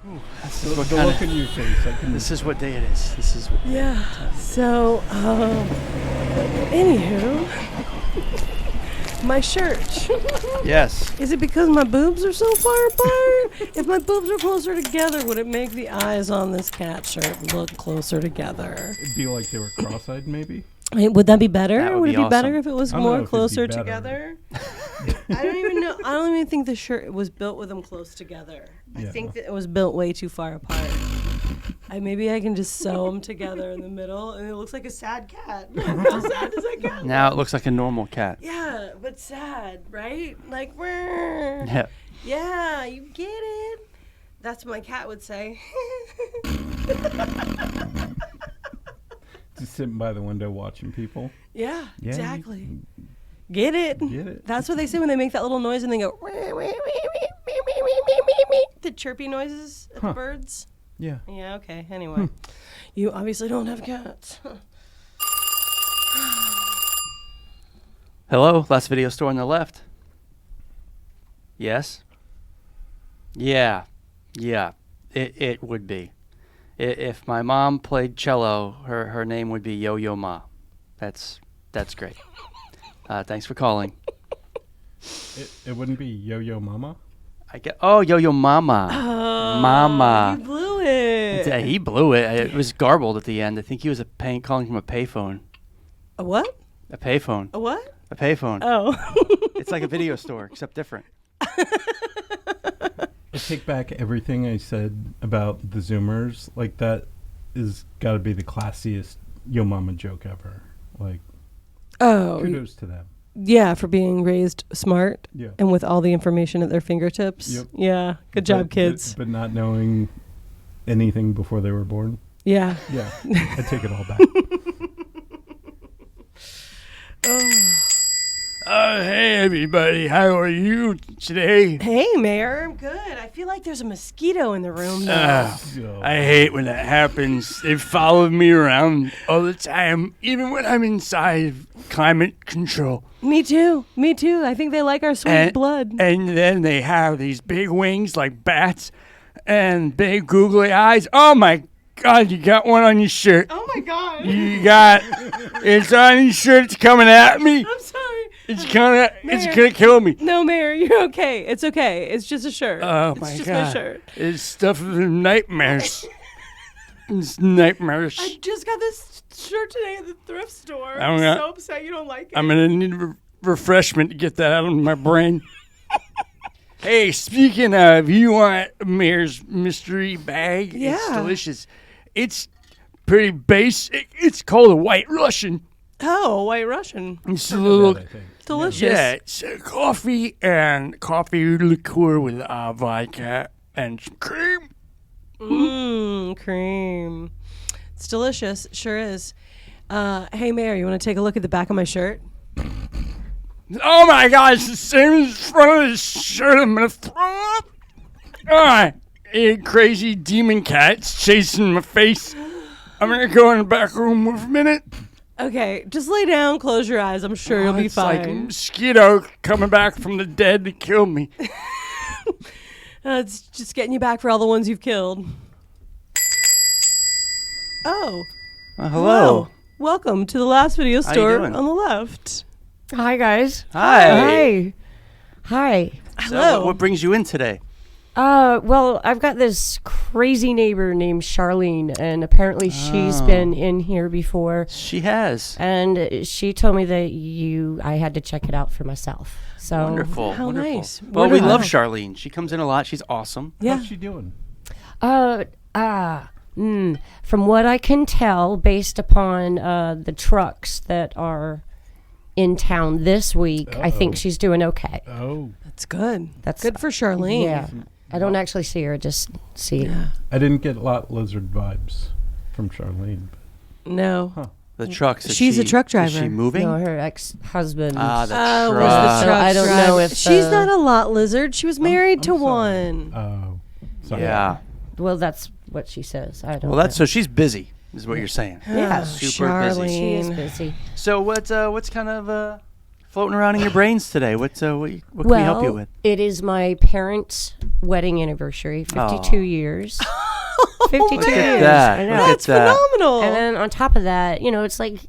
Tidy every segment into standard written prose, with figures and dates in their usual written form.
The look in your face. This is what day it is. This is what So, anywho, my shirt. Yes. Is it because my boobs are so far apart? If my boobs are closer together, would it make the eyes on this cat shirt look closer together? It'd be like they were cross-eyed, maybe. Would that be better? That would Would be it be awesome. better if it was I don't know more if it'd be closer better. together? I don't even know. I don't even think the shirt was built with them close together. I Yeah. think that it was built way too far apart. Maybe I can just sew them together in the middle, and it looks like a sad cat. How sad does that cat look? Now it looks like a normal cat. Yeah, but sad, right? Like, Yeah. yeah, you get it. That's what my cat would say. Just sitting by the window watching people. Yeah, Yeah, exactly. Get it? Get it? That's what they say when they make that little noise and they go, the chirpy noises of the birds. Yeah. Yeah, okay. Anyway, you obviously don't have cats. Hello, last video store on the left. Yes. Yeah. It would be. If my mom played cello, her name would be Yo-Yo Ma. That's great. Thanks for calling. It wouldn't be Yo-Yo Mama? Yo-Yo Mama. Mama. You blew it. Yeah, he blew it. It was garbled at the end. I think he was calling from a payphone. A what? A payphone. A what? A payphone. Oh. It's like a video store, except different. I take back everything I said about the Zoomers. Like, that is got to be the classiest Yo Mama joke ever. Like, kudos to them. Yeah, for being raised smart Yeah. and with all the information at their fingertips. Yep. Yeah, good job, kids. But not knowing anything before they were born. Yeah. Yeah, I take it all back. Hey everybody, how are you today? Hey, Mayor, I'm good. I feel like there's a mosquito in the room now. So, I hate when that happens. They follow me around all the time, even when I'm inside climate control. Me too. I think they like our sweet blood. And then they have these big wings like bats and big googly eyes. Oh my God, you got one on your shirt. Oh my God. It's on your shirt, it's coming at me. I'm sorry. It's gonna kill me. No, Mayor, you're okay. It's okay. It's just a shirt. Oh it's my just God. my shirt. It's stuff of nightmares. It's nightmares. I just got this shirt today at the thrift store. I'm I'm so upset you don't like it. I'm gonna need refreshment to get that out of my brain. Hey, speaking of, you want Mayor's mystery bag? Yeah. It's delicious. It's pretty basic. It's called a White Russian. Oh, White Russian. It's a little... I think. Delicious. Yeah, it's coffee and coffee liqueur with vodka and some cream. Cream. It's delicious. Sure is. Hey, Mayor, you want to take a look at the back of my shirt? Oh my God, it's the same as the front of this shirt. I'm gonna throw up. All right, you crazy demon cat's chasing my face. I'm gonna go in the back room for a minute. Okay, just lay down, close your eyes. I'm sure you'll be It's like a fine. mosquito coming back from the dead to kill me. It's just getting you back for all the ones you've killed. Oh. Hello. Welcome to the last video How you store doing? on the left. Hi, guys. Hi. Hi. So Hello. what brings you in today? Well, I've got this crazy neighbor named Charlene, and apparently she's been in here before. She has. And she told me that I had to check it out for myself. So Wonderful. How wonderful. nice. Well, we Wonderful. love Charlene. She comes in a lot. She's awesome. Yeah. How's she doing? From what I can tell, based upon the trucks that are in town this week, I think she's doing okay. Oh. That's good. That's good for Charlene. Yeah. I don't actually see her, just see her. I didn't get a lot lizard vibes from Charlene. No. The trucks. She's a truck driver. Is she moving? No, her ex-husband. The Was truck. the So truck I don't driver. know if she's the- not a lot lizard. She was married to I'm sorry. one. Oh. Sorry. Yeah. Well, that's what she says. I don't Well, that's know. so she's busy, is what you're saying. Yeah. Super busy. She is Charlene. busy. So what's kind of floating around in your brains today? What can we help you with? It is my parents' wedding anniversary, 52 years. 52 Look years. at that. I know. Look That's at that. phenomenal. And then on top of that, it's like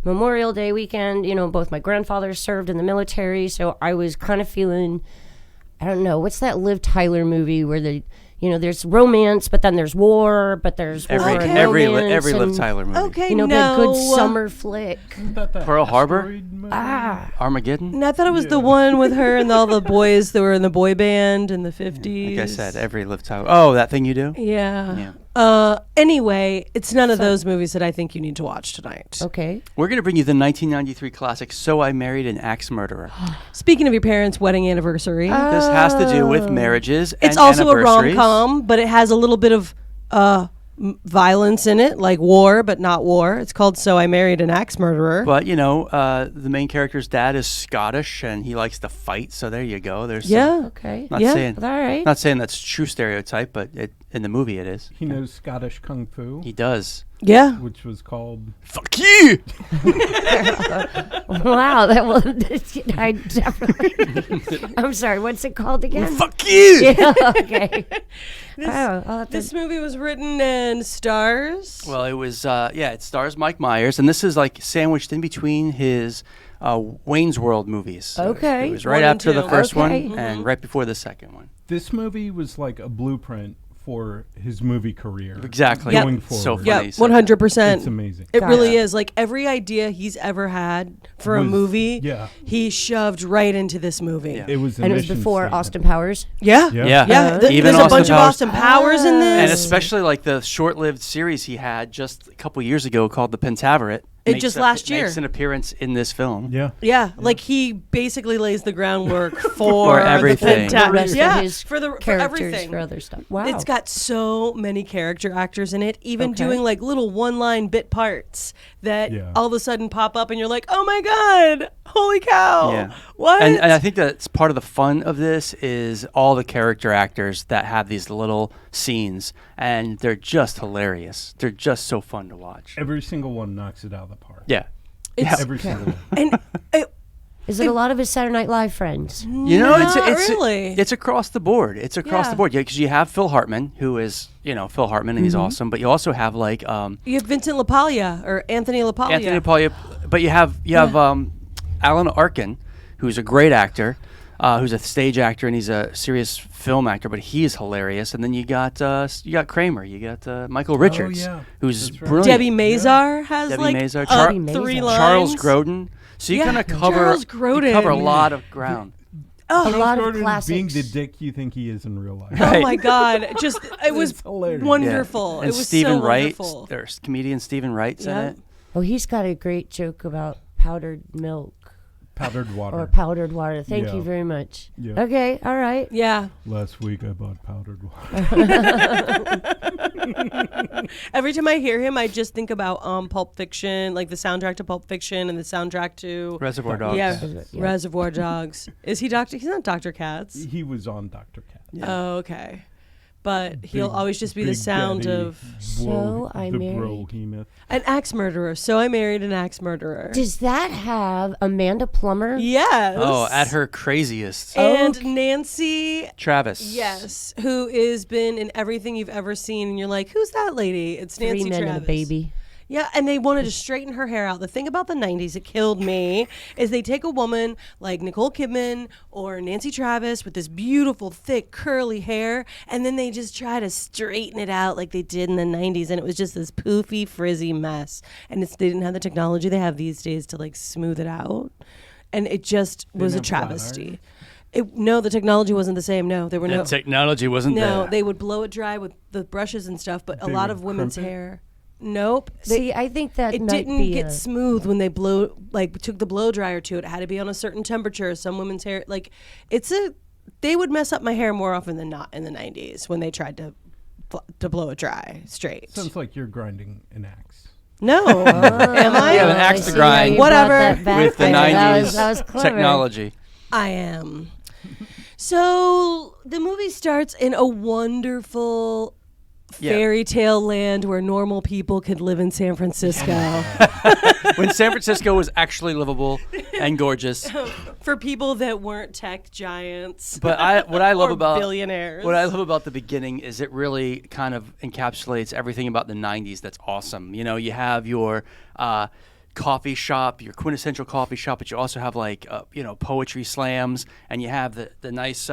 Memorial Day weekend. Both my grandfathers served in the military, so I was kind of feeling, I don't know, what's that Liv Tyler movie where there's romance, but then there's war, but there's war and every romance Liv and, Tyler movie. Okay, but no. a good summer flick. Pearl Harbor? Armageddon? And I thought it was the one with her and all the boys that were in the boy band in the 50s. Like I said, every Liv Tyler. Oh, That Thing You Do? Yeah. Anyway, it's none of those movies that I think you need to watch tonight. Okay. We're going to bring you the 1993 classic, So I Married an Axe Murderer. Speaking of your parents' wedding anniversary, This has to do with marriages it's and also a anniversaries. rom-com, but it has a little bit of violence in it, like war, but not war. It's called So I Married an Axe Murderer. But, the main character's dad is Scottish, and he likes to fight, so there you go. There's some- Okay. not Yeah. saying All right. not saying that's true stereotype, but in the movie it is. He knows Scottish Kung Fu, He does. Yeah. which was called... Fuck you! Wow, that was. I definitely. I'm sorry. What's it called again? Fuck you! Yeah, okay. I'll have to- This movie was written and stars. Well, it was, it stars Mike Myers, and this is like sandwiched in between his Wayne's World movies. Okay. It was right One and after the two. first Okay. one and right before the second one. This movie was like a blueprint for his movie career. Exactly. Yep. Going So forward. funny. Yeah, 100%. It's amazing. It really Gotcha. is. Like every idea he's ever had for a Was- movie, yeah. he shoved right into this movie. Yeah. It was a and it was mission before statement. Austin Powers. Yeah. Yeah. Yeah. Yeah, Even there's a Austin bunch of Powers. Austin Powers in this. And especially like the short-lived series he had just a couple years ago called The Pentaveret. It just last year. Makes an appearance in this film. Yeah. Yeah, like he basically lays the groundwork for everything. The The rest yeah, of his for characters everything. for other stuff. Wow. It's got so many character actors in it, even Okay. doing like little one-line bit parts that Yeah. all of a sudden pop up, and you're like, "Oh my god, holy cow, Yeah. what?" And I think that's part of the fun of this is all the character actors that have these little scenes, and they're just hilarious. They're just so fun to watch. Every single one knocks it out of the park. Yeah. It's- Every single one. and Is it a lot of his Saturday Night Live friends? You know, Not it's really. it's across the board. It's across Yeah. the board. Yeah, because you have Phil Hartman, who is Phil Hartman, and he's awesome. But you also have like you have Vincent LaPaglia or Anthony LaPaglia. Anthony Paula, but you have Alan Arkin, who's a great actor, who's a stage actor, and he's a serious film actor. But he is hilarious. And then you got Kramer, you got Michael Richards, yeah. who's That's right. brilliant. Debbie Mazar has Debbie like Mazar. Debbie Mazar. 3 lines. Charles Grodin. So you Yeah, kind of cover Charles you Grodin. cover a lot of ground. Oh, A lot of Gordon classics. being the dick you think he is in real life. oh my god! Just it was hilarious. wonderful. And It was Stephen so Wright, wonderful. there's comedian Stephen Wright's in Yeah. it. Oh, he's got a great joke about powdered milk Powdered water. or powdered water. Thank Yeah. you very much. Yeah. Okay, all right. Yeah. Last week I bought powdered water. Every time I hear him, I just think about Pulp Fiction, like the soundtrack to Pulp Fiction and the soundtrack to Reservoir Dogs. yeah, Yeah. Reservoir Dogs. Is he Doctor? He's not Dr. Katz. He was on Dr. Cat. Oh, okay. But he'll Big- always just be the Big sound Daddy of So I the married. Brohemoth. an axe murderer. So I married an axe murderer. Does that have Amanda Plummer? Yes. Oh, at her craziest. And Okay. Nancy, Travis. yes, who has been in everything you've ever seen, and you're like, who's that lady? It's Nancy 3 Men Travis. and a Baby. Yeah, and they wanted to straighten her hair out. The thing about the 90s that killed me is they take a woman like Nicole Kidman or Nancy Travis with this beautiful, thick, curly hair, and then they just try to straighten it out like they did in the 90s, and it was just this poofy, frizzy mess. And they didn't have the technology they have these days to like smooth it out. And it just was a have flat travesty. No, the technology wasn't the same. No, there were no. Technology wasn't No, there. they would blow it dry with the brushes and stuff, but a They lot would of women's crimp it? hair. Nope. See, I think that It might didn't be get smooth when they took the blow dryer to it. It had to be on a certain temperature. Some women's hair, they would mess up my hair more often than not in the 90s when they tried to blow it dry straight. Sounds like you're grinding an axe. No, am I? Yeah, an axe to see how grind. you brought Whatever. that back With the there. 90s That was clever. technology. I am. So the movie starts in a wonderful fairy tale land where normal people could live in San Francisco. When San Francisco was actually livable and gorgeous. For people that weren't tech giants. But what I love or about billionaires. What I love about the beginning is it really kind of encapsulates everything about the 90s that's awesome. You know, you have your coffee shop, your quintessential coffee shop, but you also have like poetry slams, and you have the nice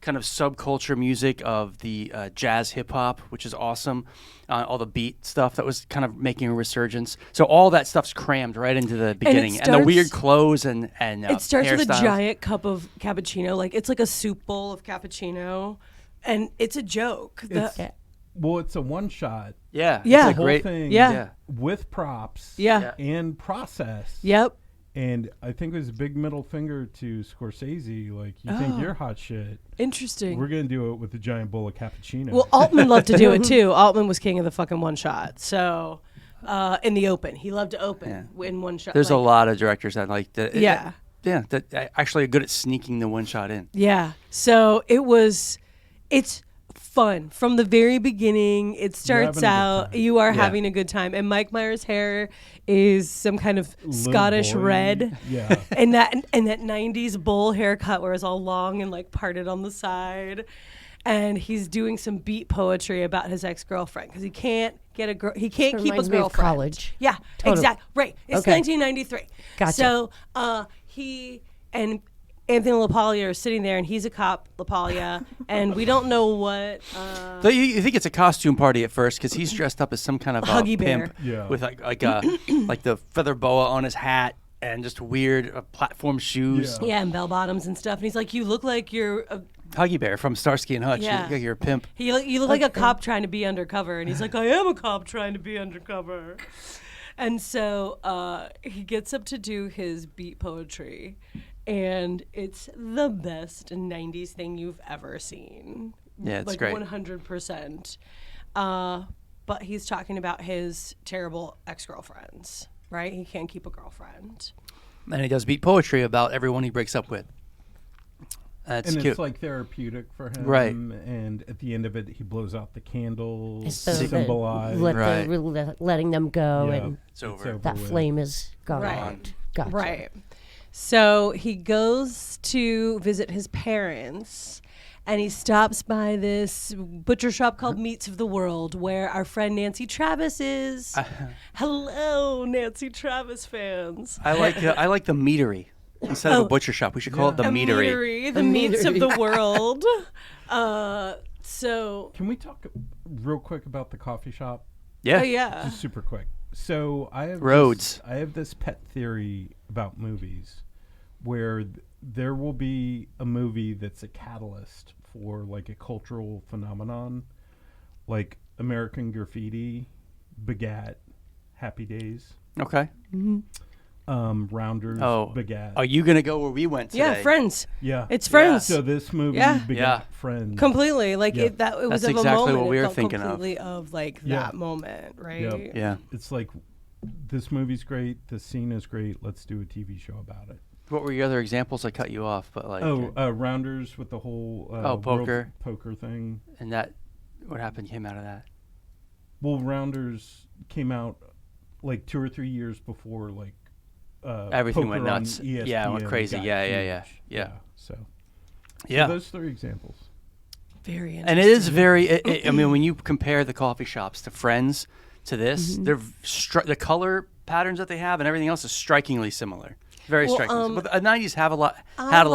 kind of subculture music of the jazz hip hop, which is awesome. All the beat stuff that was kind of making a resurgence. So all that stuff's crammed right into the beginning, and the weird clothes and it starts with a hairstyles. giant cup of cappuccino, like it's like a soup bowl of cappuccino, and it's a joke. Well, it's a one shot. Yeah, yeah, it's a whole great thing. Yeah. With props. Yeah. And process. Yep. And I think it was a big middle finger to Scorsese. Like, you think you're hot shit. Interesting. We're going to do it with a giant bowl of cappuccino. Well, Altman loved to do it too. Altman was king of the fucking one shot. So, in the open, he loved to open in one shot. There's a lot of directors that like that. Yeah. That actually are good at sneaking the one shot in. Yeah. So it's fun from the very beginning. It starts out, you are having a good time. And Mike Myers' hair is some kind of Scottish boy. red. Yeah. and that 90s bowl haircut where it's all long and like parted on the side. And he's doing some beat poetry about his ex-girlfriend because he can't get a girl. He can't keep a Reminds me of girlfriend. college. Yeah, Totally. exactly. Right. It's Okay. 1993. Gotcha. So he and Anthony LaPaglia are sitting there, and he's a cop, LaPaglia, and we don't know what. So you think it's a costume party at first because he's dressed up as some kind of Huggy bear. pimp with like the feather boa on his hat and just weird platform shoes. Yeah, and bell bottoms and stuff. And he's like, "You look like you're a." Huggy Bear from Starsky and Hutch. Yeah. You look like you're a pimp. You look like a cop trying to be undercover, and he's like, "I am a cop trying to be undercover." And so he gets up to do his beat poetry, and it's the best 90s thing you've ever seen. Yeah, it's like great. 100%. But he's talking about his terrible ex-girlfriends, right? He can't keep a girlfriend. And he does beat poetry about everyone he breaks up with. That's and cute. it's like therapeutic for him. Right. And at the end of it, he blows out the candles, It's the symbolize. letting them go, Yeah, and it's over. that with. flame is gone. Right. Gotcha. Right. So he goes to visit his parents, and he stops by this butcher shop called Meats of the World, where our friend Nancy Travis is. Hello, Nancy Travis fans. I like the meatery instead of a butcher shop. We should call it the meatery. The Meats of the World. So. Can we talk real quick about the coffee shop? Yeah. Oh, yeah. Just super quick. So I have Roads. I have this pet theory about movies where there will be a movie that's a catalyst for like a cultural phenomenon, like American Graffiti begat Happy Days. Okay. Rounders begat. Are you gonna go where we went today? Yeah, Friends. Yeah. It's Friends. So this movie begat Yeah. Friends. Completely. Like it was That's of exactly a moment. what we it were felt thinking of. completely of like that moment, right? Yep. Yeah. It's like this movie's great, the scene is great, let's do a TV show about it. What were your other examples? I cut you off, but like. Rounders with the whole poker. poker thing. And that, what happened came out of that? Well, Rounders came out like 2 or 3 years before like Everything poker went on nuts. ESPN Yeah, it went crazy. got Yeah. huge. So Yeah. those 3 examples. Very interesting. And it is very. I mean, when you compare the coffee shops to Friends to this, they're the color patterns that they have and everything else is strikingly similar. Very striking. But the 90s had a lot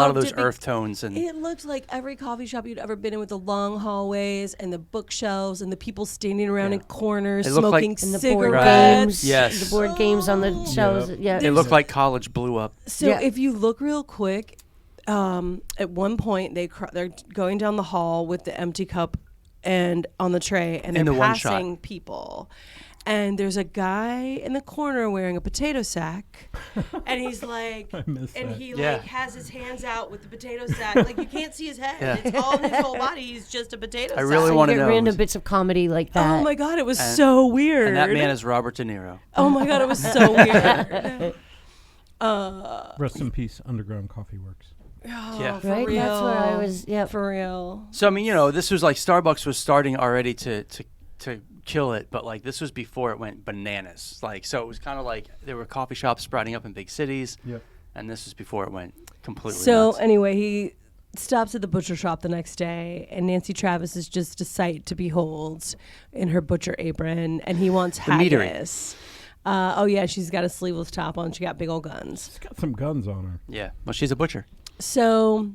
of those earth tones, and it looked like every coffee shop you'd ever been in with the long hallways and the bookshelves and the people standing around in corners It looked like- smoking And the board cigarettes. games. Yes. The board games on the shelves. Yeah. it looked like college blew up. So Yeah. if you look real quick, at one point they're going down the hall with the empty cup and on the tray, and In they're the one shot. passing people. And there's a guy in the corner wearing a potato sack, and he's like, I miss and that. he Yeah. like has his hands out with the potato sack, like you can't see his head. Yeah. It's all in his whole body. He's just a potato sack. I really You want to get know. random bits of comedy like that. Oh my god, it was so weird. And that man is Robert De Niro. Oh my god, it was so weird. Rest in peace, Underground Coffee Works. Yeah. For right? real. That's where I was. Yeah. For real. So I mean, this was like Starbucks was starting already to to kill it, but like this was before it went bananas. Like, so it was kind of like there were coffee shops sprouting up in big cities, Yep. and this was before it went completely So nuts. anyway, he stops at the butcher shop the next day, and Nancy Travis is just a sight to behold in her butcher apron, and he wants meatery. haggis. Oh yeah, she's got a sleeveless top on. She got big old guns. She's got some guns on her. Yeah, well, she's a butcher So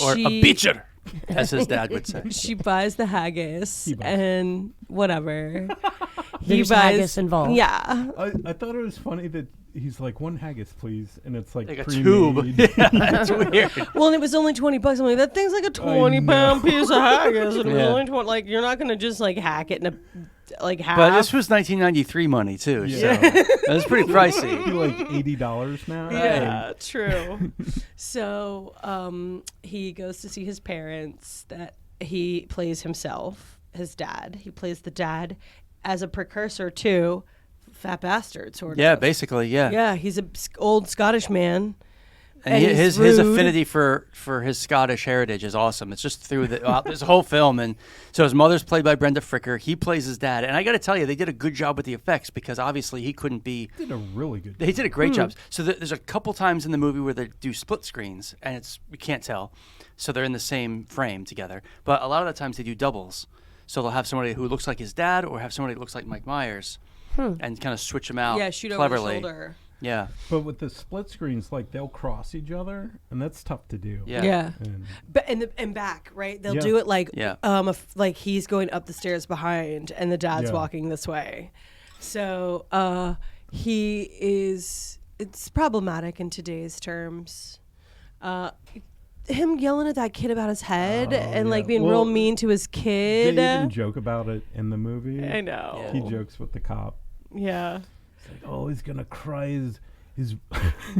or she, a bitcher, as his dad would say. She buys the haggis He buys. and whatever. There's haggis involved. Yeah. I thought it was funny that he's like, 1 haggis, please. And it's like Like a pre-made. tube. Yeah, that's weird. Well, and it was only $20. I'm like, that thing's like a 20-pound piece of haggis. And it was Yeah. only 20. Like, you're not gonna just like hack it in a like half. But this was 1993 money too, Yeah. so it was pretty pricey. Be like $80 now. Yeah, true. So he goes to see his parents. That he plays himself, his dad. He plays the dad as a precursor to Fat Bastard, sort of. Yeah, basically, yeah. Yeah, he's a old Scottish man. And he's his rude. affinity for his Scottish heritage is awesome. It's just through this whole film. And so his mother's played by Brenda Fricker. He plays his dad. And I got to tell you, they did a good job with the effects because obviously he couldn't be. Did a really good They did a great job. So there's a couple times in the movie where they do split screens, and we can't tell. So they're in the same frame together. But a lot of the times they do doubles. So they'll have somebody who looks like his dad or have somebody who looks like Mike Myers and kind of switch them out Yeah, shoot cleverly. over the shoulder. Yeah. But with the split screens, like they'll cross each other, and that's tough to do. Yeah. Yeah. And But and back, right? They'll Yeah. do it like Yeah. like he's going up the stairs behind and the dad's Yeah. walking this way. So it's problematic in today's terms. Him yelling at that kid about his head and yeah. like being Well, real mean to his they kid. even joke about it in the movie. I know. He jokes with the cop. Yeah. It's like, oh, he's gonna cry his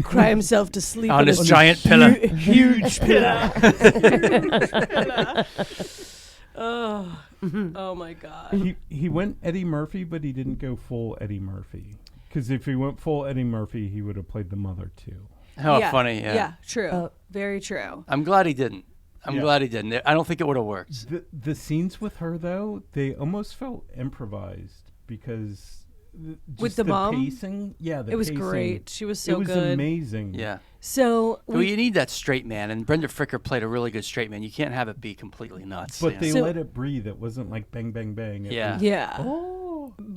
Cry himself to sleep On in his a giant pillar. huge pillar. Oh my God. he went Eddie Murphy, but he didn't go full Eddie Murphy. Because if he went full Eddie Murphy, he would have played the mother too. Oh, funny. Yeah. Yeah, true. Very true. I'm glad he didn't. I'm Yeah. glad he didn't. I don't think it would have worked. The scenes with her though, they almost felt improvised because With just the mom? pacing. Yeah, the It was pacing, great. She was so it was good. amazing. Yeah. So Well, you need that straight man, and Brenda Fricker played a really good straight man. You can't have it be completely nuts. But you they know? So- let it breathe. It wasn't like bang, bang, bang. It Yeah. was- yeah. Oh.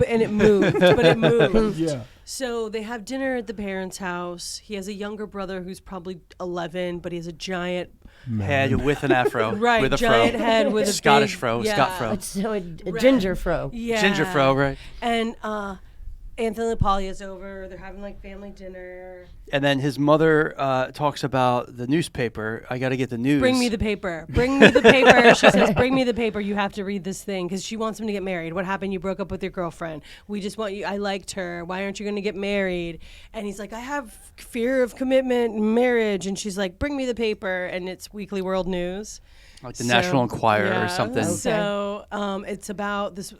And it moved, but it moved. Yeah. So they have dinner at the parents' house. He has a younger brother who's probably 11, but he has a giant, head with an afro, right, with a giant fro, head with a Scottish big, fro, yeah. Scott fro, It's so a ginger fro. Yeah. ginger fro, right? And Anthony LaPaglia's over. They're having like family dinner. And then his mother talks about the newspaper. I got to get the news. Bring me the paper. Bring me the paper. She says, bring me the paper. You have to read this thing because she wants him to get married. What happened? You broke up with your girlfriend. We just want you. I liked her. Why aren't you going to get married? And he's like, I have fear of commitment and marriage. And she's like, bring me the paper. And it's Weekly World News. like the National Enquirer yeah. or something. Okay. So it's about this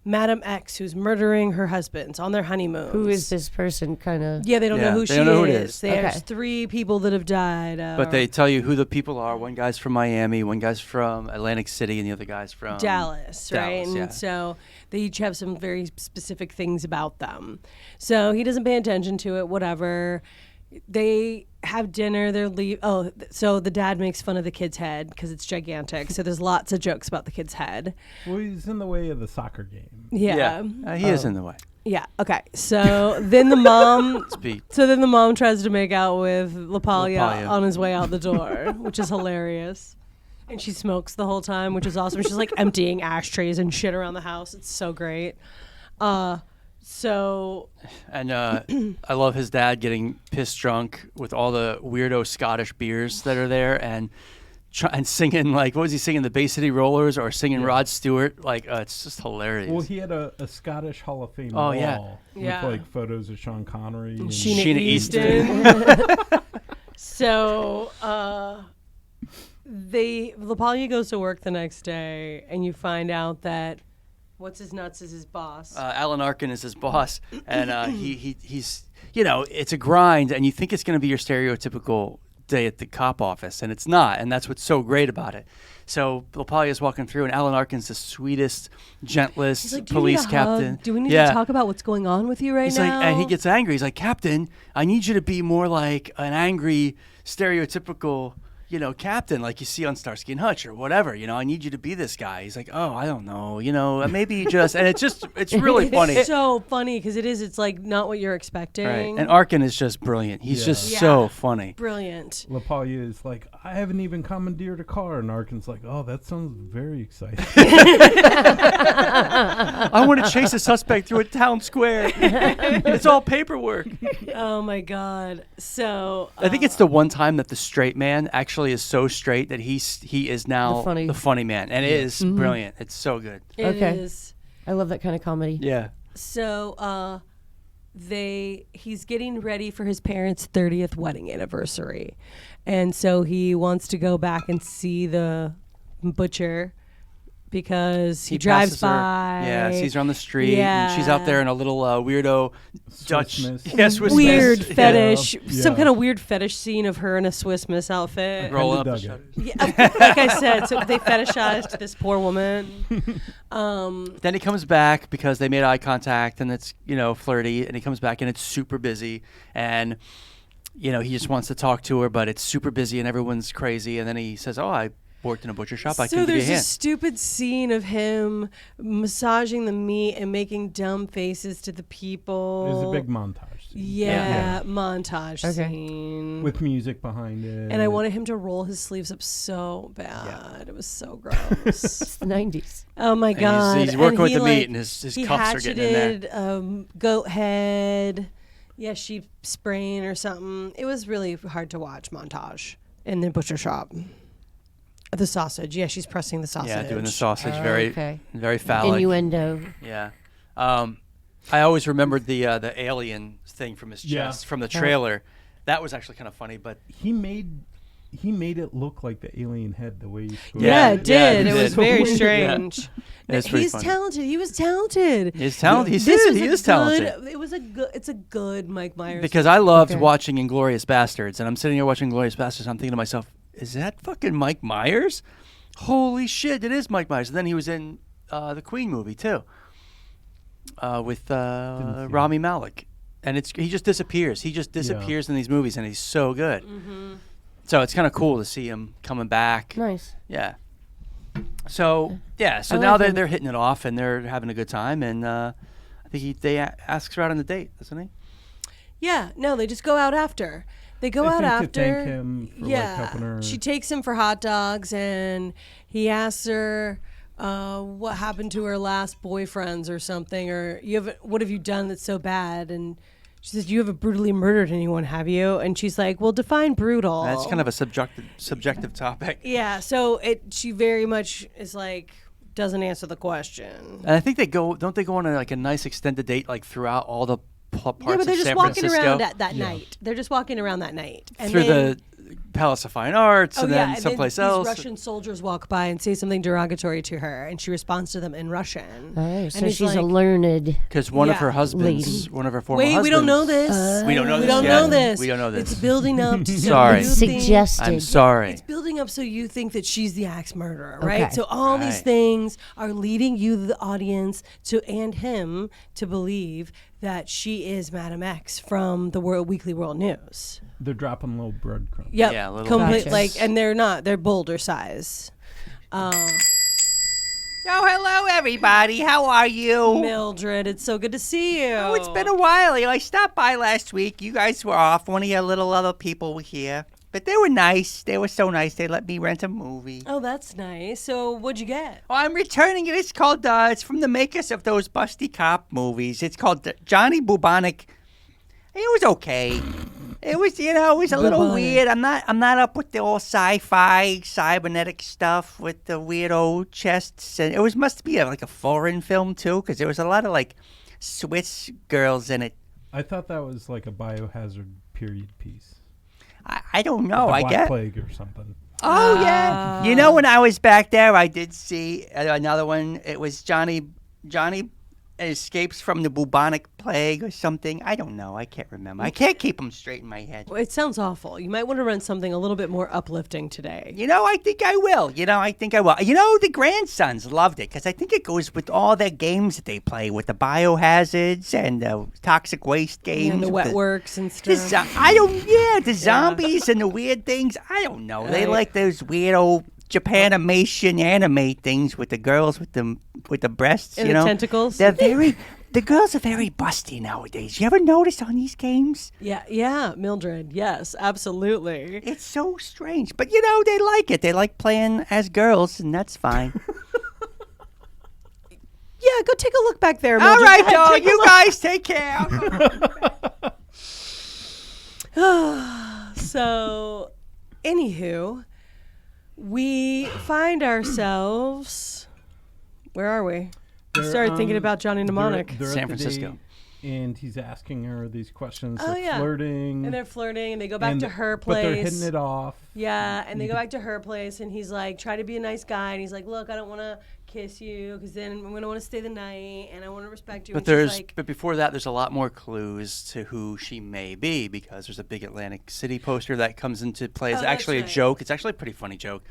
Madam X who's murdering her husbands on their honeymoon. Who is this person? Kind of. Yeah, they don't Yeah, know who they she don't know who it is. is. There's Okay. 3 people that have died. But they tell you who the people are. One guy's from Miami, one guy's from Atlantic City, and the other guy's from Dallas, right? And yeah. so they each have some very specific things about them. So he doesn't pay attention to it, whatever. They have dinner. So the dad makes fun of the kid's head because it's gigantic. So there's lots of jokes about the kid's head. Well, he's in the way of the soccer game. Yeah. He is in the way. Yeah. Okay. So then the mom. Speak. So then the mom tries to make out with LaPaglia LaPaglia. on his way out the door, which is hilarious. And she smokes the whole time, which is awesome. She's like emptying ashtrays and shit around the house. It's so great. So And I love his dad getting pissed drunk with all the weirdo Scottish beers that are there and singing, like, what was he singing, the Bay City Rollers or singing Rod Stewart? Like, it's just hilarious. Well, he had a Scottish Hall of Fame Oh, wall yeah. with Yeah. like photos of Sean Connery. And Sheena Easton. So LaPaglia goes to work the next day, and you find out that what's his nuts is his boss. Alan Arkin is his boss, and he's, it's a grind, and you think it's going to be your stereotypical day at the cop office, and it's not, and that's what's so great about it. So LaPaglia is walking through, and Alan Arkin's the sweetest, gentlest He's like, "Do you need police a captain. hug? Do we need to talk about what's going on with you right He's now?" like, and he gets angry. He's like, "Captain, I need you to be more like an angry, stereotypical, captain like you see on Starsky and Hutch or whatever. I need you to be this guy." He's like, "Oh, I don't know. Maybe you just," and it's really funny. It's so funny because it's like not what you're expecting. Right. And Arkin is just brilliant. He's just Yeah. so funny. Brilliant. LaPaglia is like, "I haven't even commandeered a car," and Arkin's like, "Oh, that sounds very exciting." I want to chase a suspect through a town square. It's all paperwork. Oh my God. So I think it's the one time that the straight man actually is so straight that he is now the funny man, and it is brilliant. It's so good. it is. I love that kind of comedy. Yeah. So he's getting ready for his parents' 30th wedding anniversary. And so he wants to go back and see the butcher because he drives passes her. by. Yeah, sees her on the street. And she's out there in a little weirdo Dutch Miss. Swiss Weird Miss. fetish. Yeah. Some kind of weird fetish scene of her in a Swiss Miss outfit. Roll up. Kinda the dug it. shutters. Yeah, like I said, so they fetishized this poor woman. Then he comes back because they made eye contact, and it's flirty, and he comes back and it's super busy, and he just wants to talk to her, but it's super busy and everyone's crazy, and then he says, "Oh, I worked in a butcher shop. I So can give you a there's hand." this stupid scene of him massaging the meat and making dumb faces to the people. There's a big montage scene. Yeah, montage Okay. scene. With music behind it. And I wanted him to roll his sleeves up so bad. It was so gross. It's the 90s. Oh my And God. he's working And with he, the meat, and his he cuffs are getting in there. hatcheted goat head. Yeah, sheep spraying or something. It was really hard to watch montage in the butcher shop. The sausage. Yeah, she's pressing the sausage. Yeah, doing the sausage. Okay. Very phallic. Innuendo. Yeah. I always remembered the alien thing from his chest from the trailer. That was actually kind of funny, but He made it look like the alien head the way he scored. Yeah, Yeah, it did. he It was did. very Yeah. strange. It's pretty He's funny. talented. He was talented. He's talented. This was He a is talented. It's a good Mike Myers. Because I loved Okay. watching Inglourious Bastards, and I'm sitting here watching Inglourious Bastards. I'm thinking to myself, is that fucking Mike Myers? Holy shit, it is Mike Myers. And then he was in the Queen movie too, with Rami Malek, and he just disappears. He just disappears in these movies, and he's so good. Mm-hmm. So it's kind of cool to see him coming back. Nice. Yeah. So so I now like him. they're hitting it off, and they're having a good time, and I think they asks her out on the date, doesn't he? Yeah, no, they just go out after. They go I out think after. to thank him for helping her. She takes him for hot dogs, and he asks her what happened to her last boyfriends or something, or what have you done that's so bad? And she says, "You haven't brutally murdered anyone, have you?" And she's like, "Well, define brutal." That's kind of a subjective topic. Yeah, so she very much is like doesn't answer the question. And I think don't they go on a nice extended date throughout all the parts Yeah, but they're of just San walking Francisco around that night. They're just walking around that night. And through then, the Palace of Fine Arts and then and someplace these else. Russian soldiers walk by and say something derogatory to her, and she responds to them in Russian. Oh, so And he's she's a like, learned. Because one of Yeah. her husbands, Lady. one of her former Wait, husbands. we don't know this. We don't know We this don't yet. know this. We don't know this. It's building up to Sorry. so you think- Suggested. I'm sorry. It's building up so you think that she's the axe murderer, right? Okay. So all these Right. things are leading you, the audience, and him to believe that she is Madam X from the Weekly World News. They're dropping little breadcrumbs. Yep, Yeah, little complete Gotcha. and they're boulder size. Oh, hello, everybody. How are you? Mildred, it's so good to see you. Oh, it's been a while. I stopped by last week. You guys were off. One of your little other people were here. But they were nice. They were so nice. They let me rent a movie. Oh, that's nice. So what'd you get? Oh, I'm returning it. It's called, it's from the makers of those busty cop movies. It's called Johnny Bubonic. It was okay. It was, it was a little Bubonic. weird. I'm not up with the old sci-fi, cybernetic stuff with the weirdo chests. And it must be a foreign film, too, because there was a lot of, Swiss girls in it. I thought that was like a biohazard period piece. I don't know. the I Black guess. Plague or something. Oh, yeah. When I was back there, I did see another one. It was Johnny escapes from the bubonic plague or something. I don't know. I can't remember. I can't keep them straight in my head. Well, it sounds awful. You might want to run something a little bit more uplifting today. I think I will. The grandsons loved it because I think it goes with all their games that they play with the biohazards and the toxic waste games. And the with wet works and stuff. The zombies and the weird things. I don't know. They Right. like those weirdo Japanimation anime things with the girls with the breasts. And the tentacles. The girls are very busty nowadays. You ever notice on these games? Yeah, Mildred. Yes, absolutely. It's so strange. But, they like it. They like playing as girls, and that's fine. Yeah, go take a look back there, All Mildred. right, dog. Take a You look. guys take care. So, anywho, we find ourselves. Where are we? We started thinking about Johnny Mnemonic. They're San at the Francisco. date, and he's asking her these questions. Oh, They're yeah. flirting. And they're flirting, and they go back and- to her But place. they're hitting it off. Yeah, and they go back to her place, and he's like, try to be a nice guy. And he's like, look, I don't want to kiss you because then I'm going to want to stay the night, and I want to respect you. But and she's like, but before that, there's a lot more clues to who she may be because there's a big Atlantic City poster that comes into play. It's Oh, that's actually right. a joke. It's actually a pretty funny joke.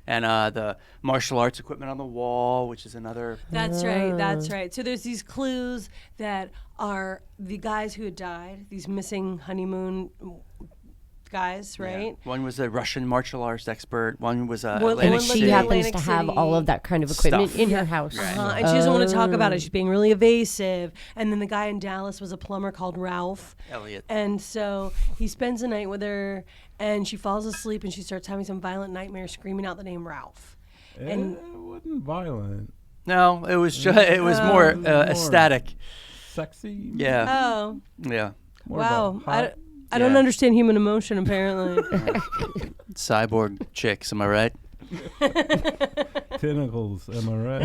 And the martial arts equipment on the wall, which is another. That's right. So there's these clues that are the guys who had died, these missing honeymoon guys, right? Yeah. One was a Russian martial arts expert. One was a One- Atlantic one City. She happens Atlantic to have City all of that kind of equipment stuff. in her house. And she doesn't want to talk about it. She's being really evasive. And then the guy in Dallas was a plumber called Ralph. Elliot. And so he spends the night with her, and she falls asleep, and she starts having some violent nightmares, screaming out the name Ralph. And It wasn't violent. No, it was it was more ecstatic. Sexy. Yeah. oh, Yeah. More wow. about hot I don't Yeah. understand human emotion, apparently. Cyborg chicks, am I right? tentacles. Am I right?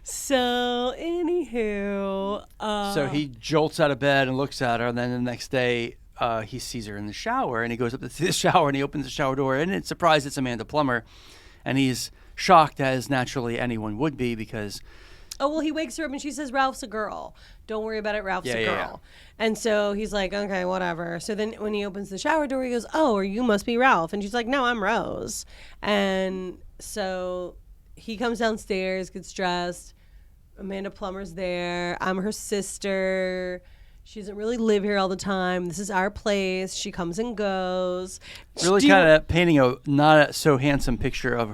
So, anywho. So he jolts out of bed and looks at her, and then the next day he sees her in the shower, and he goes up to the shower, and he opens the shower door, and it's surprised it's Amanda Plummer, and he's shocked, as naturally anyone would be, because Oh, well, he wakes her up and she says, Ralph's a girl. Don't worry about it. Ralph's a Yeah, girl. yeah, yeah. And so he's like, okay, whatever. So then when he opens the shower door, he goes, oh, or you must be Ralph. And she's like, no, I'm Rose. And so he comes downstairs, gets dressed. Amanda Plummer's there. I'm her sister. She doesn't really live here all the time. This is our place. She comes and goes. really Do you- kind of painting a not so handsome picture of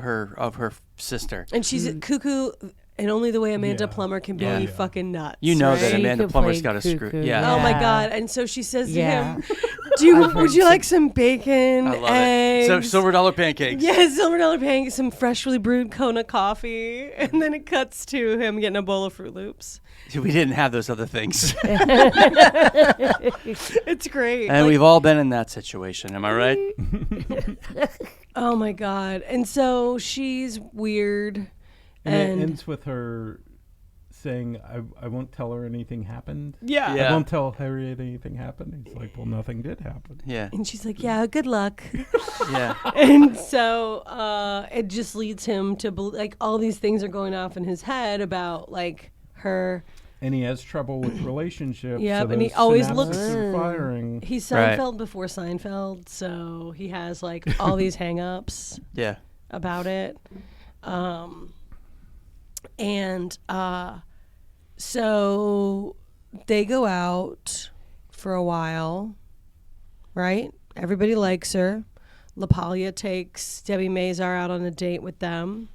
her sister. And she's cuckoo in only the way Amanda Yeah. Plummer can be Yeah. fucking nuts. You know that right? Amanda could Plummer's play got a screw. cuckoo, Yeah. Oh my Yeah. God! And so she says to Yeah. him, would you like some bacon, I love eggs? it. So silver dollar pancakes. Yes, silver dollar pancakes, some freshly brewed Kona coffee, and then it cuts to him getting a bowl of Fruit Loops. We didn't have those other things. It's great. And we've all been in that situation. Am I right? Oh my God! And so she's weird, And and it ends with her saying, I won't tell her anything happened. yeah. Yeah. I won't tell Harriet anything happened. He's like, well, nothing did happen. Yeah. And she's like, yeah, good luck. Yeah. And so it just leads him to like all these things are going off in his head about like her. And he has trouble with relationships. Yep, so and he those always synapses looks- are firing. He's Right. Seinfeld before Seinfeld, so he has like all these hang-ups Yeah. about it. And so they go out for a while, right? Everybody likes her. LaPaglia takes Debbie Mazar out on a date with them.